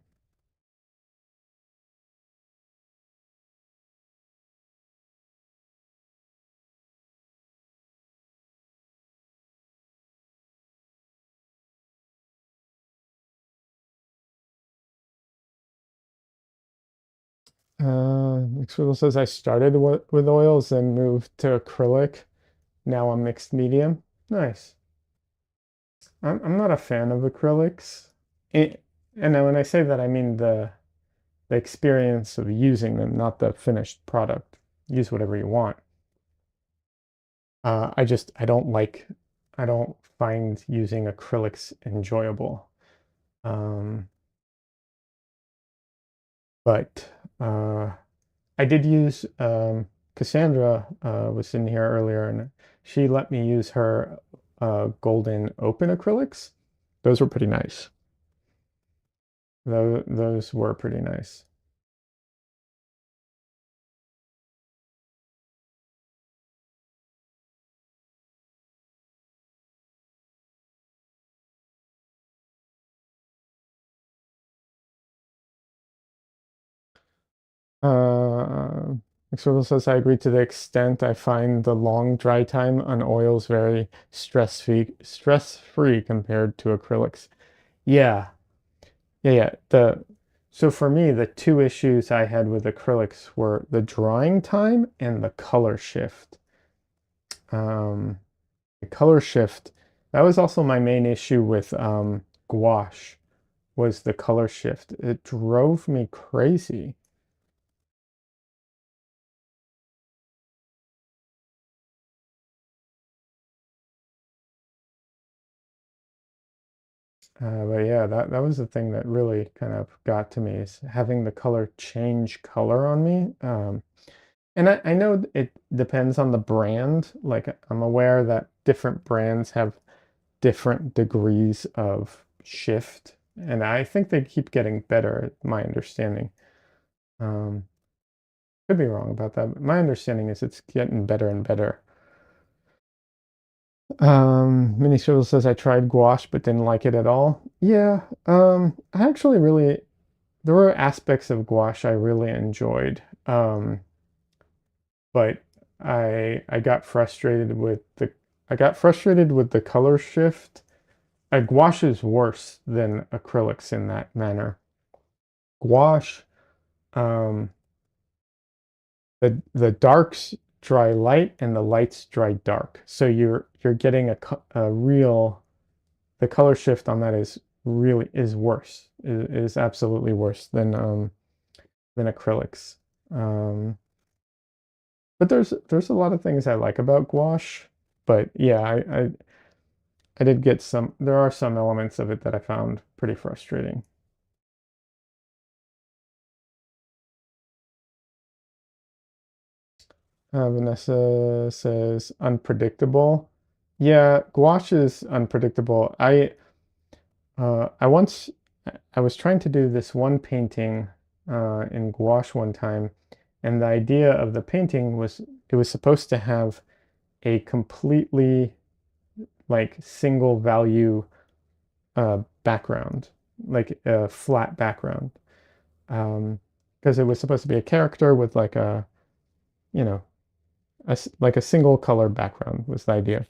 Mixwell says I started with oils and moved to acrylic. Now I'm mixed medium. Nice. I'm not a fan of acrylics. And then when I say that, I mean the experience of using them, not the finished product. Use whatever you want. I don't find using acrylics enjoyable. Um, but I did use Cassandra was in here earlier, and she let me use her golden open acrylics. Those were pretty nice. Those were pretty nice. Uh, External says, I agree to the extent I find the long dry time on oils very stress-free compared to acrylics. Yeah, yeah. So for me, the two issues I had with acrylics were the drying time and the color shift. Um, the color shift, that was also my main issue with gouache, was the color shift. It drove me crazy. But yeah, that was the thing that really kind of got to me is having the color change color on me. And I know it depends on the brand. Like I'm aware that different brands have different degrees of shift, and I think they keep getting better, my understanding. Um, could be wrong about that, but my understanding is it's getting better and better. Mini Swivel says I tried gouache but didn't like it at all. Yeah, I actually really there were aspects of gouache I really enjoyed. But I got frustrated with the color shift. Gouache is worse than acrylics in that manner. Gouache, um, the darks dry light and the lights dry dark. So you're getting a real the color shift on that is really is worse. Is absolutely worse than acrylics. Um, but there's a lot of things I like about gouache. But yeah, I did get some. There are some elements of it that I found pretty frustrating. Vanessa says unpredictable. Yeah, gouache is unpredictable. I once I was trying to do this one painting in gouache one time, and the idea of the painting was it was supposed to have a completely like single value background, like a flat background, because it was supposed to be a character with like a you know like a single color background was the idea,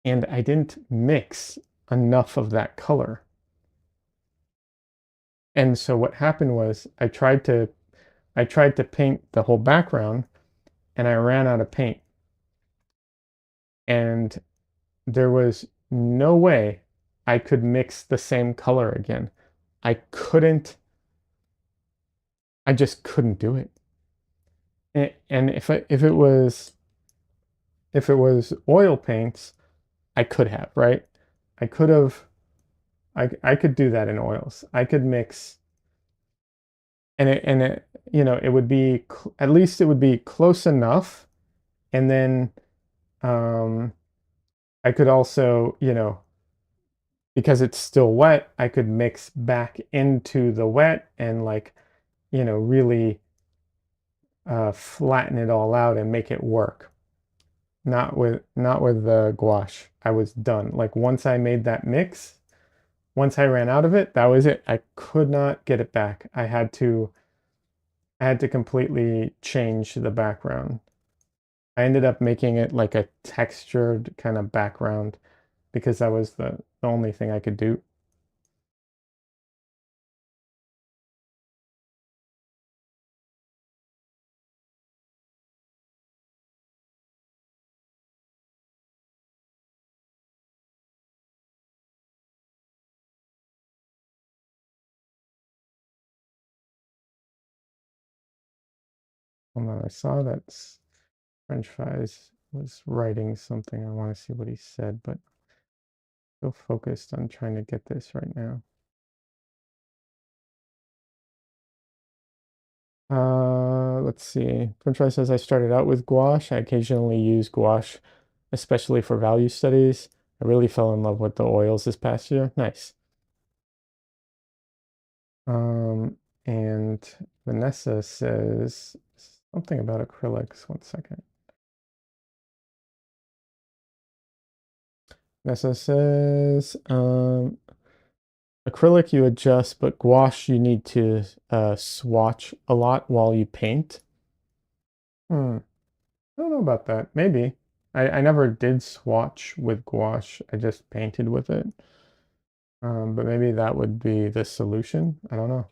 and I didn't mix enough of that color. And so what happened was I tried to paint the whole background and I ran out of paint. And there was no way I could mix the same color again. I couldn't, I just couldn't do it. And if it was oil paints, I could have, right? I could have I could do that in oils. I could mix and it it would be at least it would be close enough, and then um I could also, because it's still wet, I could mix back into the wet and like, really flatten it all out and make it work. Not with the gouache. I was done. Like once I made that mix, once I ran out of it, that was it. I could not get it back. I had to completely change the background. I ended up making it like a textured kind of background because that was the only thing I could do. Hold on, I saw that French fries was writing something. I want to see what he said, but so focused on trying to get this right now. Let's see. French says I started out with gouache. I occasionally use gouache, especially for value studies. I really fell in love with the oils this past year. Nice. Um, and Vanessa says something about acrylics. One second. Vanessa says, acrylic you adjust, but gouache you need to swatch a lot while you paint. Hmm. I don't know about that. Maybe. I never did swatch with gouache. I just painted with it. But maybe that would be the solution. I don't know.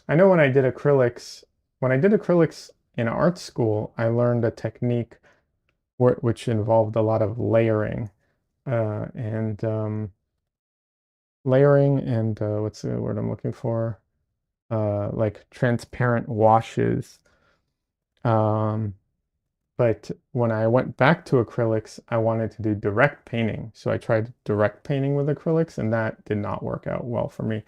I know when I did acrylics in art school, I learned a technique which involved a lot of and layering and what's the word I'm looking for? Like transparent washes. Um, But when I went back to acrylics, I wanted to do direct painting. So I tried direct painting with acrylics, and that did not work out well for me.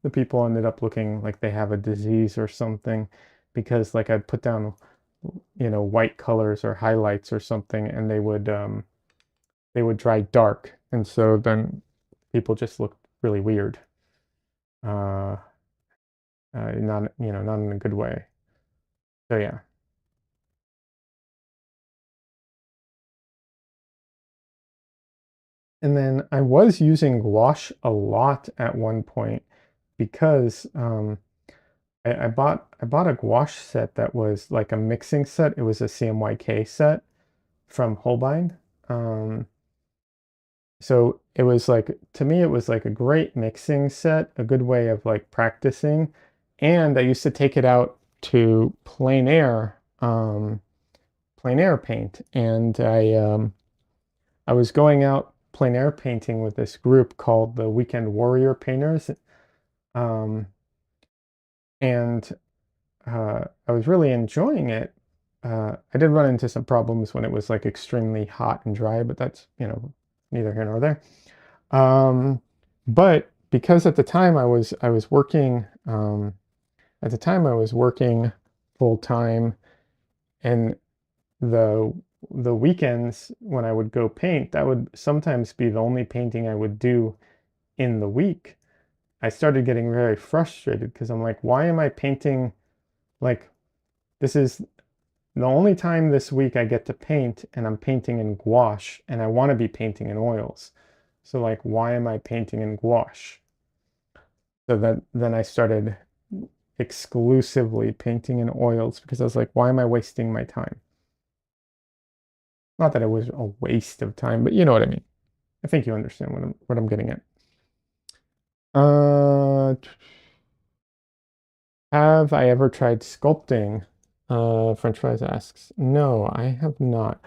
The people ended up looking like they have a disease or something because like I'd put down, white colors or highlights or something, and they would dry dark. And so then people just looked really weird. Uh, not, not in a good way. So yeah. And then I was using gouache a lot at one point because I bought a gouache set that was like a mixing set. It was a CMYK set from Holbein. Um, so it was like to me it was like a great mixing set, a good way of like practicing. And I used to take it out to plein air paint, and I was going out plein air painting with this group called the Weekend Warrior Painters. Um, and I was really enjoying it. I did run into some problems when it was like extremely hot and dry, but that's, neither here nor there. Um, but because I was working at the time I was working full time, and the the weekends when I would go paint, that would sometimes be the only painting I would do in the week. I started getting very frustrated because I'm like, why am I painting like this is the only time this week I get to paint, and I'm painting in gouache, and I want to be painting in oils. So like, why am I painting in gouache? So then I started exclusively painting in oils because I was like, why am I wasting my time? Not that it was a waste of time, but you know what I mean. I think you understand what I'm getting at. Uh, have I ever tried sculpting? French fries asks. No, I have not.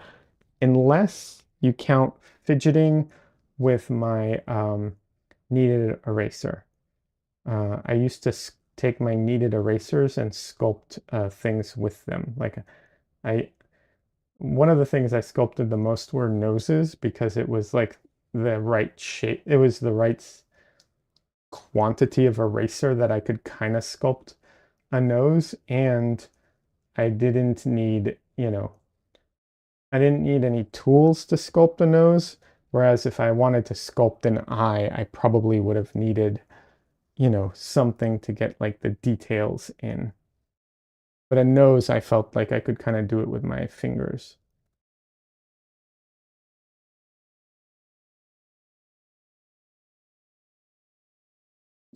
Unless you count fidgeting with my kneaded eraser. I used to take my kneaded erasers and sculpt things with them. Like I, one of the things I sculpted the most were noses because it was like the right shape. It was the right quantity of eraser that I could kind of sculpt a nose, and I didn't need, I didn't need any tools to sculpt a nose. Whereas if I wanted to sculpt an eye, I probably would have needed, something to get like the details in. But a nose, I felt like I could kind of do it with my fingers.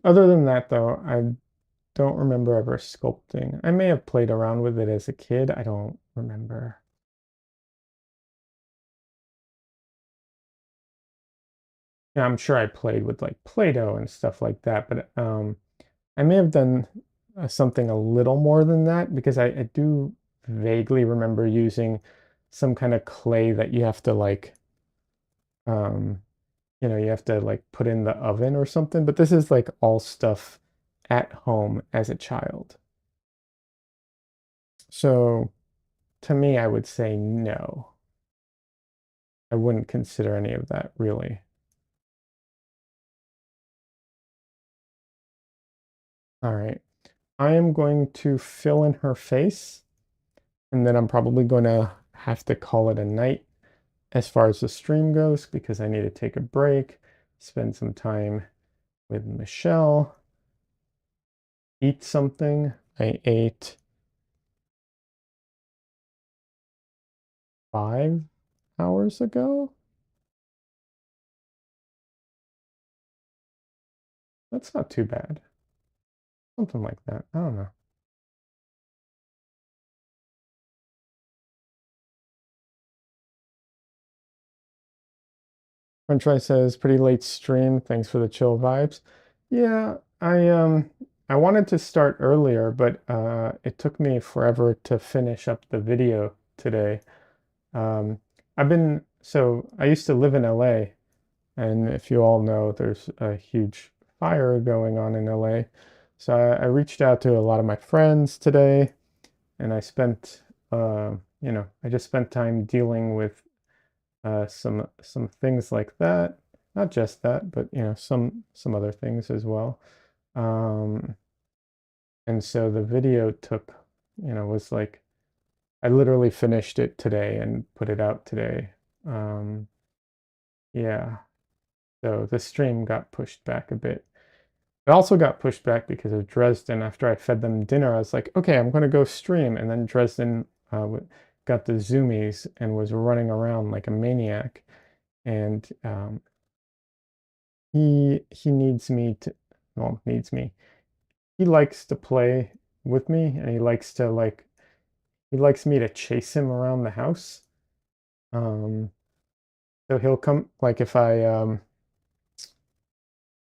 Other than that, though, I don't remember ever sculpting. I may have played around with it as a kid. I don't remember. Yeah, I'm sure I played with like Play-Doh and stuff like that, but I may have done something a little more than that because I do vaguely remember using some kind of clay that you have to like, um, you have to like put in the oven or something. But this is like all stuff at home as a child. So to me, I would say no. I wouldn't consider any of that really. All right. I am going to fill in her face, and then I'm probably going to have to call it a night. as far as the stream goes because I need to take a break, spend some time with Michelle, eat something. I ate 5 hours ago. That's not too bad. Something like that. I don't know. French Fry says, pretty late stream. Thanks for the chill vibes. Yeah, I wanted to start earlier, but it took me forever to finish up the video today. Um, I used to live in LA, and if you all know, there's a huge fire going on in LA. So I reached out to a lot of my friends today, and I just spent time dealing with some things like that. Not just that, but some other things as well. Um, and so the video was like I literally finished it today and put it out today. Um, yeah, so the stream got pushed back a bit. It also got pushed back because of Dresden. After I fed them dinner, I was like, okay, I'm going to go stream. And then Dresden got the zoomies and was running around like a maniac. And he needs me to, well, needs me. He likes to play with me, and he likes me to chase him around the house. Um, so he'll come like if I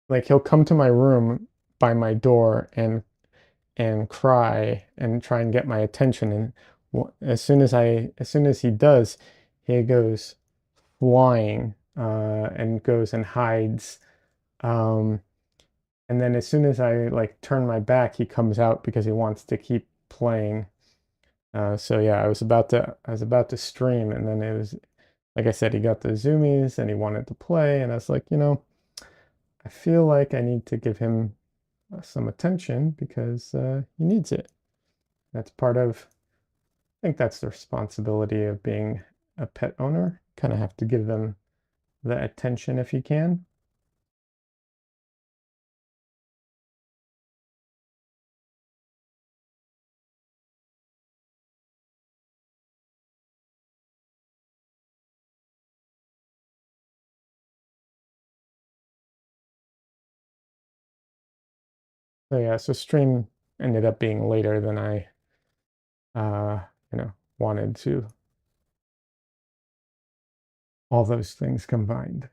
like he'll come to my room by my door and cry and try and get my attention. And as soon as he does, he goes flying and goes and hides. Um, and then as soon as I like turn my back, he comes out because he wants to keep playing. So yeah, I was about to stream, and then it was like I said, he got the zoomies and he wanted to play, and I was like, I feel like I need to give him some attention because he needs it. That's part of I think that's the responsibility of being a pet owner. Kind of have to give them the attention if you can. So yeah, so stream ended up being later than I uh, wanted to. All those things combined.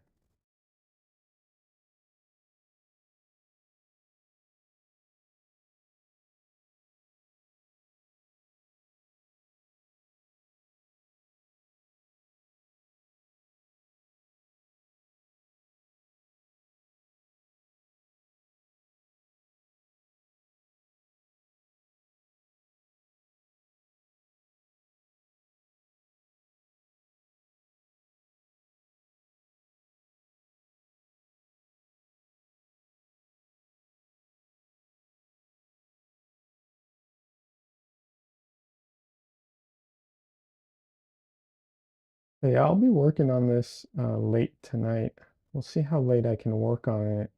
So yeah, I'll be working on this late tonight. We'll see how late I can work on it.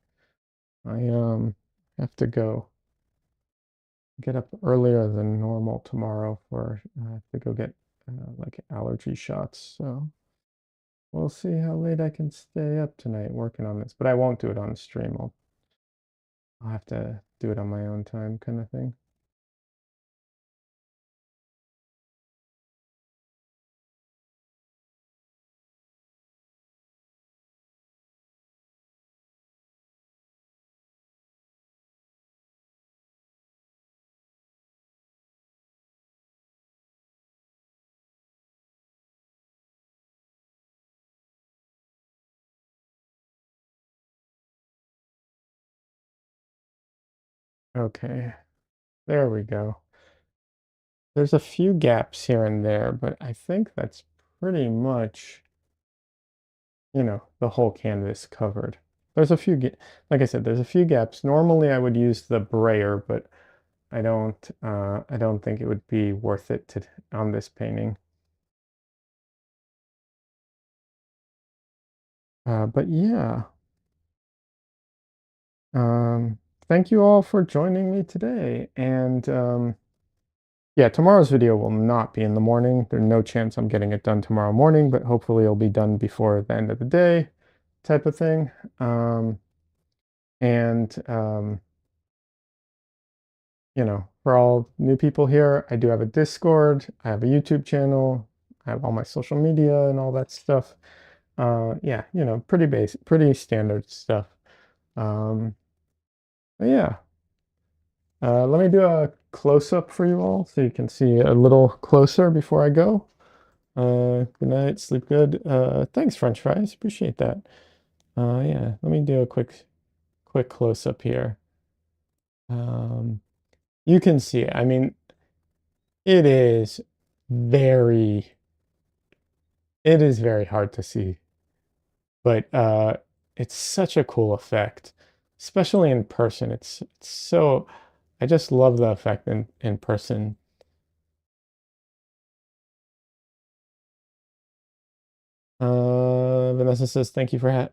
I have to go get up earlier than normal tomorrow for I have to go get like allergy shots. So we'll see how late I can stay up tonight working on this. But I won't do it on stream. I'll have to do it on my own time kind of thing. Okay, there we go. There's a few gaps here and there, but I think that's pretty much, the whole canvas covered. There's a few, like I said, there's a few gaps. Normally I would use the brayer, but I don't think it would be worth it on this painting. But yeah, um, thank you all for joining me today. And yeah, tomorrow's video will not be in the morning. There's no chance I'm getting it done tomorrow morning, but hopefully it'll be done before the end of the day type of thing. Um, and for all new people here, I do have a Discord, I have a YouTube channel, I have all my social media and all that stuff. Yeah, pretty basic, pretty standard stuff. Um, but yeah, let me do a close-up for you all so you can see a little closer before I go. Good night, sleep good. Thanks, French fries, appreciate that. Yeah, let me do a quick close-up here. Um, you can see it. I mean, it is very, it is very hard to see, but it's such a cool effect, especially in person. It's so, I just love the effect in person. Vanessa says, thank you for,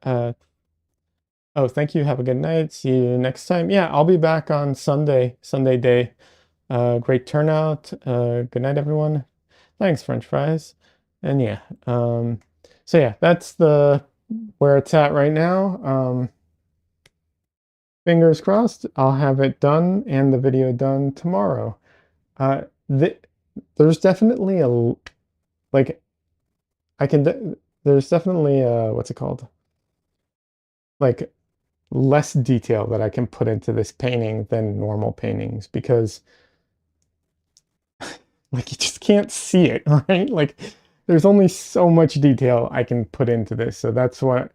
oh, thank you. Have a good night. See you next time. Yeah, I'll be back on Sunday day. Great turnout. Good night, everyone. Thanks, French fries. And yeah, so yeah, that's where it's at right now. Fingers crossed, I'll have it done and the video done tomorrow. Uh, th there's definitely like, there's definitely what's it called? Like less detail that I can put into this painting than normal paintings because like you just can't see it, right? Like there's only so much detail I can put into this. So that's why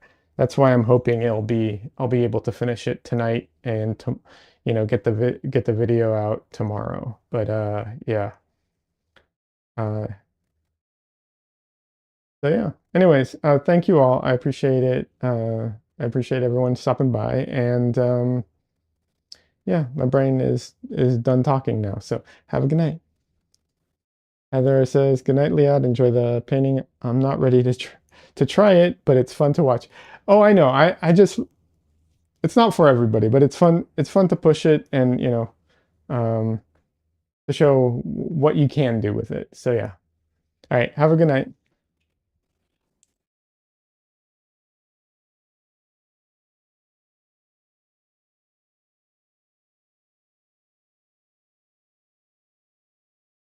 I'm hoping I'll be able to finish it tonight and to, get the video out tomorrow. But yeah. Uh so yeah. Anyways, thank you all. I appreciate it. I appreciate everyone stopping by and yeah, my brain is done talking now. So have a good night. Heather says, "Good night, Liad. Enjoy the painting. I'm not ready to try it, but it's fun to watch." Oh, I know. I just it's not for everybody, but it's fun. It's fun to push it and um, to show what you can do with it. So yeah. All right. Have a good night.